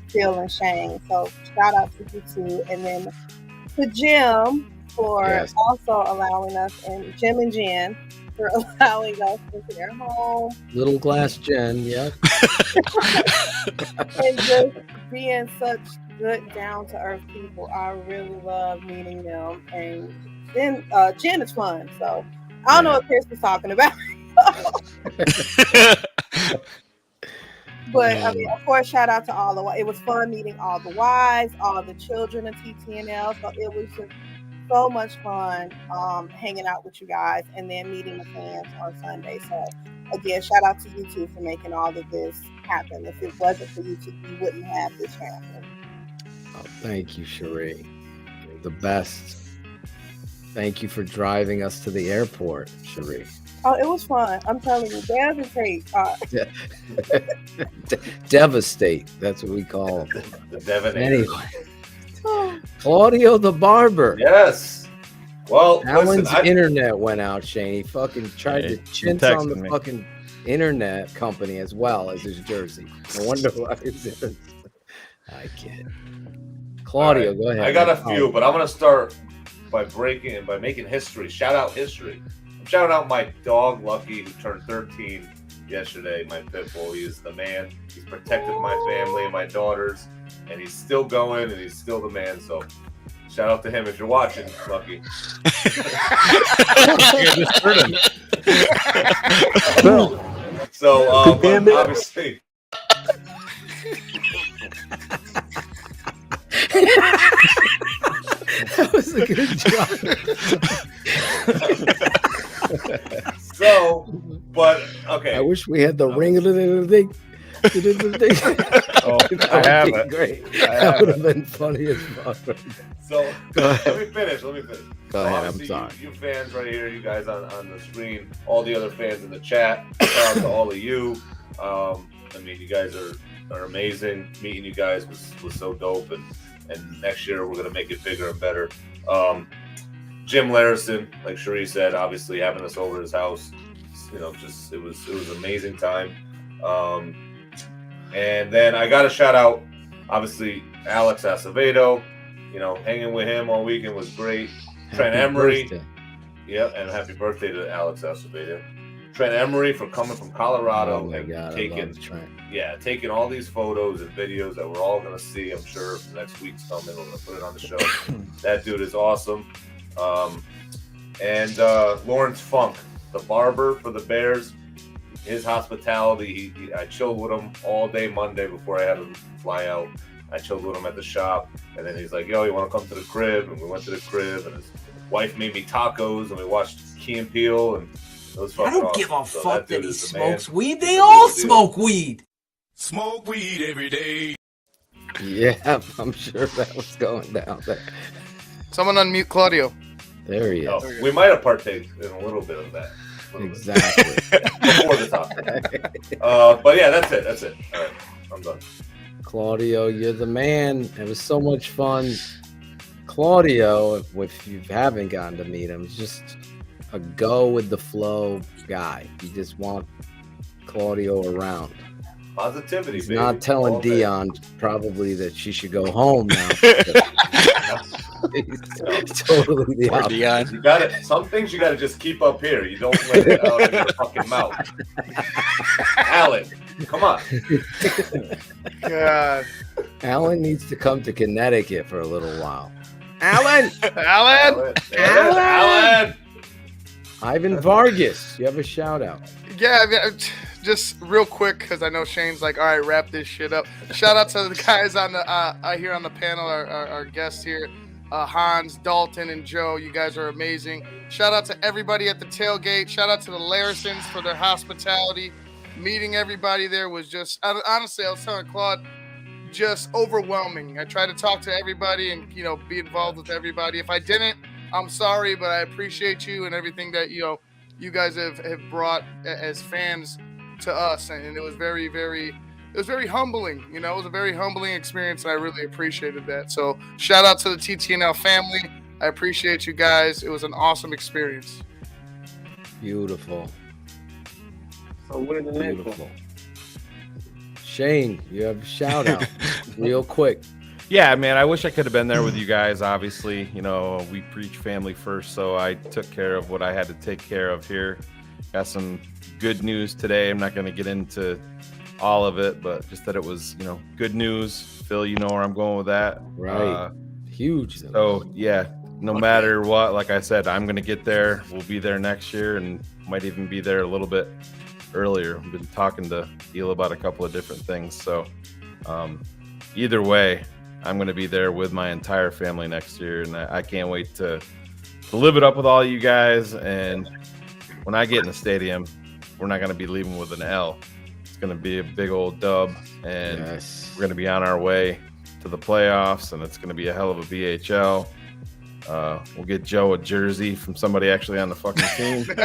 O: Phil and Shane. So shout out to you two, and then to Jim for also allowing us, and Jim and Jen for allowing us into their home.
R: Little Glass Jen, yeah.
O: And just being such good, down-to-earth people. I really love meeting them. And then Jen is fun, so I don't know what Chris was talking about. But I mean, of course, shout out to all the. It was fun meeting all the wives, all the children of TTNL. So it was just so much fun hanging out with you guys, and then meeting the fans on Sunday. So again, shout out to you two for making all of this happen. If it wasn't for you two, we wouldn't have this happen.
R: Oh, thank you, Cherie. You're the best. Thank you for driving us to the airport, Cherie.
O: Oh, it was fun. I'm telling you, devastate.
R: Devastate. That's what we call them.
J: The Devonator.
R: Anyway. Claudio the barber.
J: Yes. Well,
R: Alan's
J: listen,
R: internet went out, Shane. He fucking tried to chintz on the fucking internet company as well as his jersey. No wonder why it's I kid. Claudio,
J: right.
R: Go ahead.
J: I got a few, but I'm gonna start by making history. Shout out history. I'm shouting out my dog Lucky, who turned 13 yesterday. My pit bull. He is the man. He's protected my family and my daughters, and he's still going, and he's still the man. So shout out to him if you're watching, Lucky.
G: I just heard him.
J: So obviously.
R: That was a good job.
J: So, but okay.
R: I wish we had the ring of the thing.
G: Oh,
R: That
G: I
R: would
G: have
R: be
G: it.
R: great.
G: I
R: That
G: have
R: would
G: it.
R: have been funny as fuck.
J: So
R: Go ahead.
J: let me finish.
R: Go
J: So
R: ahead, I'm
J: obviously
R: sorry.
J: You fans right here, you guys on the screen, all the other fans in the chat, shout out to all of you. I mean, you guys are amazing. Meeting you guys was so dope, and next year we're gonna make it bigger and better. Jim Larison, like Cherie said, obviously having us over his house, just it was an amazing time. And then I got to shout out, obviously, Alex Acevedo. Hanging with him all weekend was great. Trent Emery.
R: birthday.
J: Yep, and happy birthday to Alex Acevedo. Trent Emery for coming from Colorado
R: Oh my
J: and
R: God, I
J: taking
R: love Trent.
J: taking all these photos and videos that we're all going to see. I'm sure the next week's coming. We're going to put it on the show. That dude is awesome. And Lawrence Funk, the barber for the Bears, his hospitality. I chilled with him all day Monday before I had him fly out. I chilled with him at the shop, and then he's like, "Yo, you want to come to the crib?" And we went to the crib, and his wife made me tacos, and we watched Key and Peele, and it was fucking
C: I don't
J: awesome.
C: give a
J: So
C: fuck that
J: dude
C: he
J: is the
C: smokes
J: man.
C: weed.
J: He's
C: They
J: the
C: all
J: real deal.
C: smoke weed.
V: Smoke weed every day.
R: Yeah, I'm sure that was going down there.
I: Someone unmute Claudio.
R: There he is.
J: Oh, we might have partaken in a little bit of that.
R: Exactly.
J: Before the topic. But yeah, that's it. All right, I'm done.
R: Claudio, you're the man. It was so much fun. Claudio, if you haven't gotten to meet him, is just a go with the flow guy. You just want Claudio around.
J: Positivity,
R: He's
J: baby.
R: not telling
J: All day.
R: Dion probably that she should go home now. He's totally the
J: Poor
R: opposite.
J: Dion. You got it. Some things you got to just keep up here. You don't let it out of your fucking mouth. Alan, come on.
I: God.
R: Alan needs to come to Connecticut for a little while. Alan!
J: Alan!
R: Ivan Vargas, you have a shout out.
I: Yeah, I mean, just real quick, because I know Shane's like, all right, wrap this shit up. Shout out to the guys on the here on the panel, our guests here, Hans, Dalton, and Joe. You guys are amazing. Shout out to everybody at the tailgate. Shout out to the Larisons for their hospitality. Meeting everybody there was just, honestly, I was telling Claude, just overwhelming. I tried to talk to everybody and, be involved with everybody. If I didn't, I'm sorry, but I appreciate you and everything that, you guys have brought as fans to us. And it was very, very humbling. It was a very humbling experience, and I really appreciated that. So shout out to the TTNL family. I appreciate you guys. It was an awesome experience.
R: Beautiful.
N: So where's the next
R: Beautiful. Shane, you have a shout out real quick.
G: Yeah, man, I wish I could have been there with you guys. Obviously, we preach family first, so I took care of what I had to take care of here. Got some good news today. I'm not going to get into all of it, but just that it was, good news. Phil, you know where I'm going with that.
R: Right. Huge.
G: So, yeah, no matter what, like I said, I'm going to get there. We'll be there next year and might even be there a little bit earlier. I've been talking to Eel about a couple of different things. So, either way, I'm going to be there with my entire family next year, and I can't wait to live it up with all you guys. And when I get in the stadium, we're not going to be leaving with an L. It's going to be a big old dub, and we're going to be on our way to the playoffs, and it's going to be a hell of a BHL. We'll get Joe a jersey from somebody actually on the fucking team. And,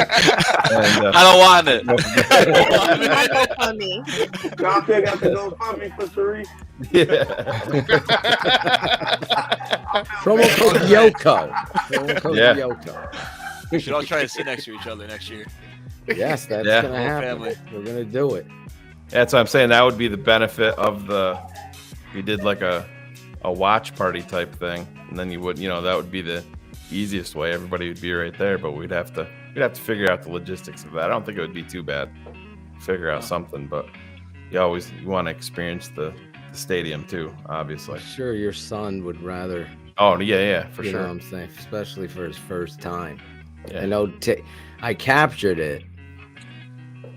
L: I don't want it.
N: Y'all still got to go find me for Cherie?
G: Yeah.
R: Promo code Yoko. Promo code
G: Yeah.
R: Yoko.
L: We should all try to sit next to each other next year.
R: Yes, that's
G: Yeah.
R: gonna happen.
L: Family.
R: We're gonna do it.
G: That's what I'm saying. That would be the benefit of we did like a watch party type thing, and then you would, that would be the easiest way. Everybody would be right there, but we'd have to figure out the logistics of that. I don't think it would be too bad. Figure out something, but you want to experience the stadium too, obviously.
R: I'm sure your son would rather.
G: Oh yeah, for
R: You
G: sure.
R: know what I'm saying, especially for his first time.
G: Yeah.
R: I know. I captured it.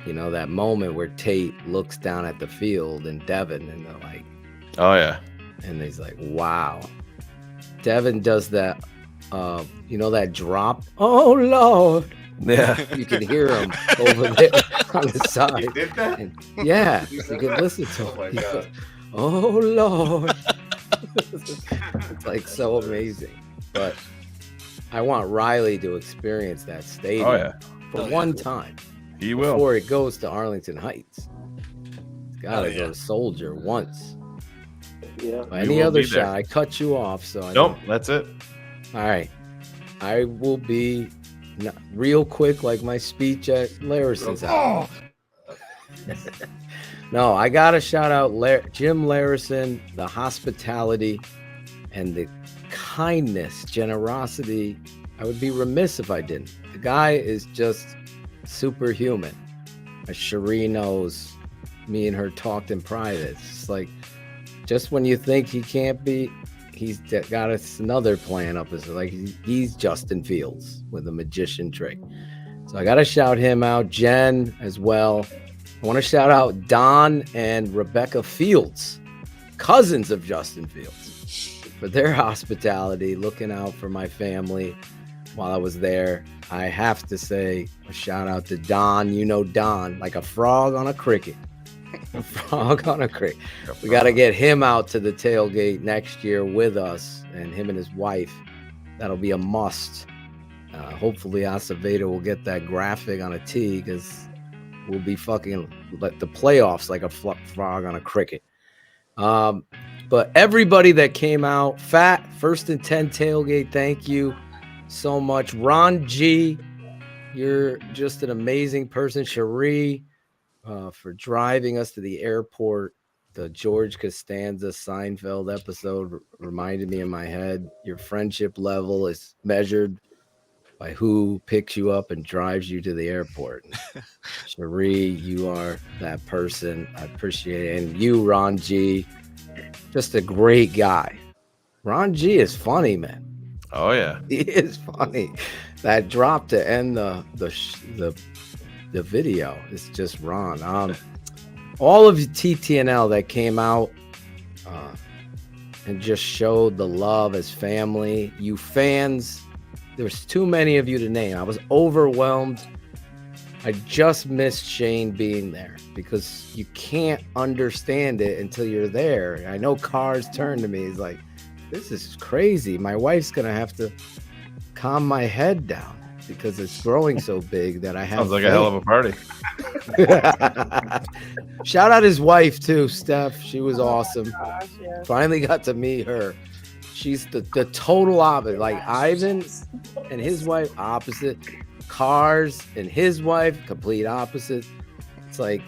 R: That moment where Tate looks down at the field and Devin, and they're like,
G: Oh yeah.
R: and he's like, wow. Devin does that, that drop. Oh, Lord.
G: Yeah.
R: You can hear him over there. on the side.
J: He did that?
R: And, yeah, you could listen to him.
J: Oh my
R: He
J: God.
R: goes, oh Lord. It's like so amazing. But I want Riley to experience that stadium for one time.
G: He will.
R: Before it goes to Arlington Heights. He's got to go to Soldier once.
N: Yeah.
R: Any other shot? I cut you off, so I
G: Nope, that's it.
R: All right. I will be real quick, like my speech at Larison's house. No, I got to shout out Jim Larison, the hospitality and the kindness, generosity. I would be remiss if I didn't. The guy is just superhuman. As Cherie knows, me and her talked in private. It's like, just when you think he can't be, he's got another plan up his, like he's Justin Fields with a magician trick. So I got to shout him out. Jen as well. I want to shout out Don and Rebecca Fields, cousins of Justin Fields, for their hospitality, looking out for my family while I was there. I have to say a shout out to Don. You know Don, like a frog on a cricket. A frog on a cricket. We got to get him out to the tailgate next year with us, and him and his wife. That'll be a must. Hopefully Acevedo will get that graphic on a tee, because we'll be fucking like the playoffs like a frog on a cricket. But everybody that came out, Fat, First and 10 tailgate, thank you so much. Ron G, you're just an amazing person. Cherie, for driving us to the airport. The George Costanza Seinfeld episode reminded me in my head, your friendship level is measured by who picks you up and drives you to the airport. Cherie, you are that person. I appreciate it. And you, Ron G, just a great guy. Ron G is funny, man.
G: Oh yeah,
R: he is funny. That drop to end the video is just Ron. All of you TTNL that came out and just showed the love as family. You fans, there's too many of you to name. I was overwhelmed. I just missed Shane being there, because you can't understand it until you're there. I know Cars turned to me. He's like, this is crazy. My wife's going to have to calm my head down because it's growing so big that I have.
G: Sounds like a hell of a party.
R: Shout out his wife too, Steph. She was awesome. Finally got to meet her. She's the total opposite. Like Ivan and his wife, opposite. Cars and his wife, complete opposite. It's like,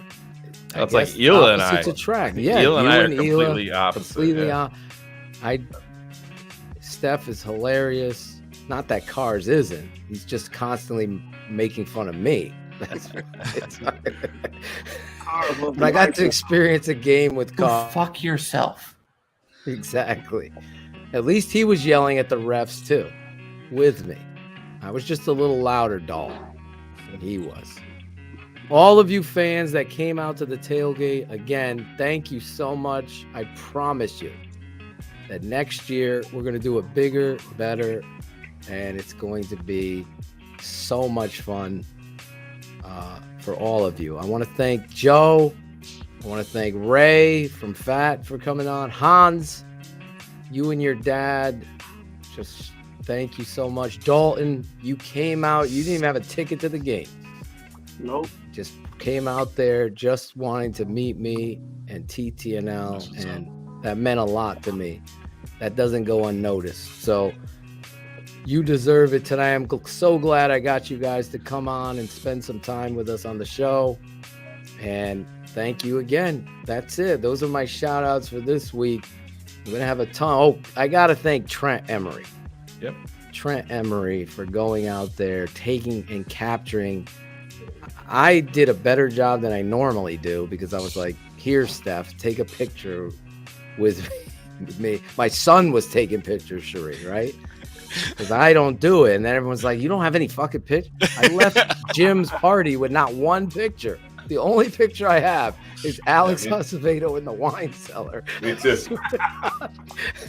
G: that's like Hila and I.
R: Attract. Yeah,
G: Hila and I are
R: Hila,
G: completely opposite.
R: Completely Steph is hilarious. Not that Cars isn't. He's just constantly making fun of me. That's but I got to experience a game with Cars.
C: Fuck yourself.
R: Exactly. At least he was yelling at the refs too, with me. I was just a little louder, doll, than he was. All of you fans that came out to the tailgate, again, thank you so much. I promise you that next year we're going to do it bigger, better, and it's going to be so much fun for all of you. I want to thank Joe. I want to thank Ray from Fat for coming on. Hans, you and your dad, just thank you so much. Dalton, you came out. You didn't even have a ticket to the game.
N: Nope.
R: Just came out there just wanting to meet me and TTNL, and that meant a lot to me. That doesn't go unnoticed. So you deserve it tonight. I'm so glad I got you guys to come on and spend some time with us on the show. And thank you again. That's it. Those are my shout outs for this week. I'm going to have a ton. Oh, I got to thank Trent Emery.
G: Yep.
R: Trent Emery for going out there, taking and capturing. I did a better job than I normally do, because I was like, here, Steph, take a picture with me. My son was taking pictures, Cherie, right? Because I don't do it. And then everyone's like, you don't have any fucking pictures? I left Jim's party with not one picture. The only picture I have is Alex Acevedo in the wine cellar.
J: Me too.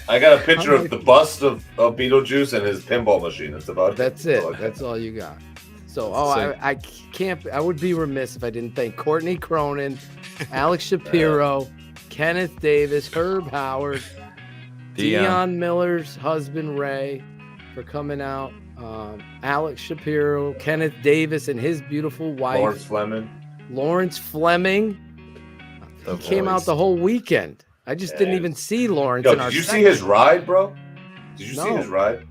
J: I got a picture of the bust of Beetlejuice and his pinball machine. That's about it.
R: That's it. That's all you got. So, I can't. I would be remiss if I didn't thank Courtney Cronin, Alex Shapiro, Kenneth Davis, Herb Howard, Dion Miller's husband Ray, for coming out. Alex Shapiro, Kenneth Davis, and his beautiful wife Lawrence Fleming. He came out the whole weekend. I just didn't even see Lawrence.
J: Yo, did you see his ride, bro? Did you see his ride?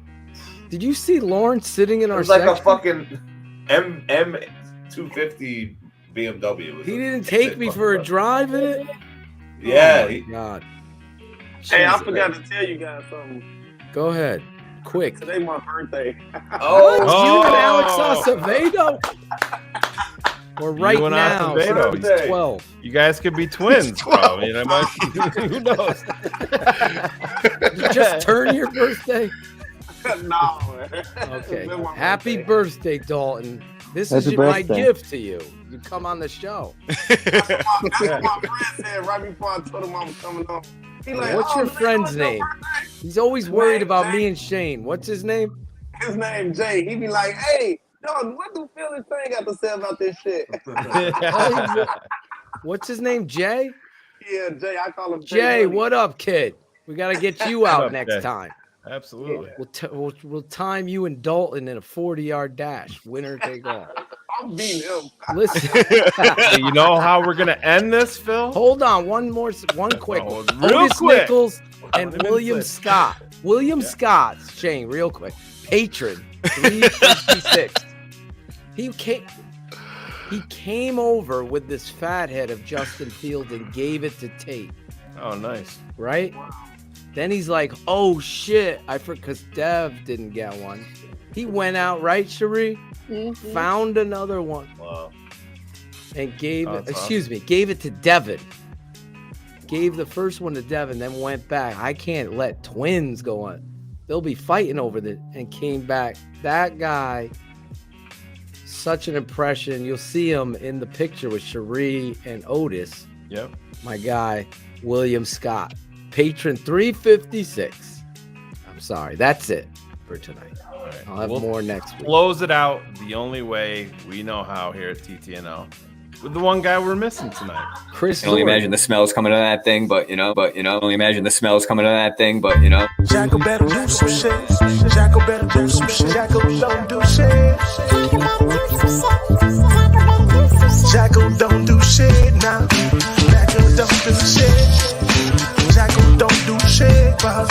R: Did you see Lawrence sitting in our
J: It was like
R: section?
J: a fucking M250 BMW.
R: He didn't take me for a drive in it?
J: Yeah.
R: Oh my God.
N: Hey, I
R: Jesus.
N: forgot to tell you guys something.
R: Go ahead. Quick.
N: Today my birthday.
R: You and Alex Acevedo? Or right
G: You and
R: now,
G: Acevedo.
R: he's 12.
G: You guys could be twins, bro. You know, who knows?
R: You just turn your birthday?
N: No, man.
R: Okay. Happy birthday, Dalton. This
K: Happy
R: is my
K: birthday.
R: gift to you. You come on the show.
N: That's what my friend said right before I told him I was coming on. He like,
R: What's your friend's name? He's always worried about me and Shane. What's his name?
N: His name Jay. He be like, hey, dog, what do Phil and Shane got to say about this shit?
R: What's his name? Jay?
N: Yeah, Jay. I call him
R: Jay,
N: Money.
R: what up, kid? We got to get you
G: What
R: out
G: up,
R: next
G: Jay?
R: time.
G: Absolutely.
R: We'll time you and Dalton in a 40-yard dash. Winner take all.
N: I'm beating him.
R: Listen.
G: Hey, you know how we're gonna end this, Phil?
R: Hold on, one quick.
G: real
R: Otis
G: quick.
R: Nichols and
G: Let him
R: William
G: insist.
R: Scott. William Scott, Shane, real quick. Patron, 356. He came over with this fathead of Justin Fields and gave it to Tate.
G: Oh, nice.
R: Right? Then he's like, oh shit, I forgot, because Dev didn't get one. He went out, right, Cherie? Found another one.
G: Wow.
R: And gave it,
G: That's
R: gave it to Devin. Gave the first one to Devin, then went back. I can't let twins go on. They'll be fighting over this, and came back. That guy, such an impression. You'll see him in the picture with Cherie and Otis.
G: Yep.
R: My guy, William Scott. Patron 356. I'm sorry. That's it for tonight. I'll have more next week.
G: Close it out the only way we know how here at TTNL. With the one guy we're missing tonight.
R: Chris.
C: I can only imagine the smells coming out of that thing, but only imagine the smells coming out of that thing, but
F: Jacko better do some shit. Jacko better do some shit. Jacko don't do shit. Jacko don't do shit now. Jacko don't do shit. Jacko don't do shit, bro.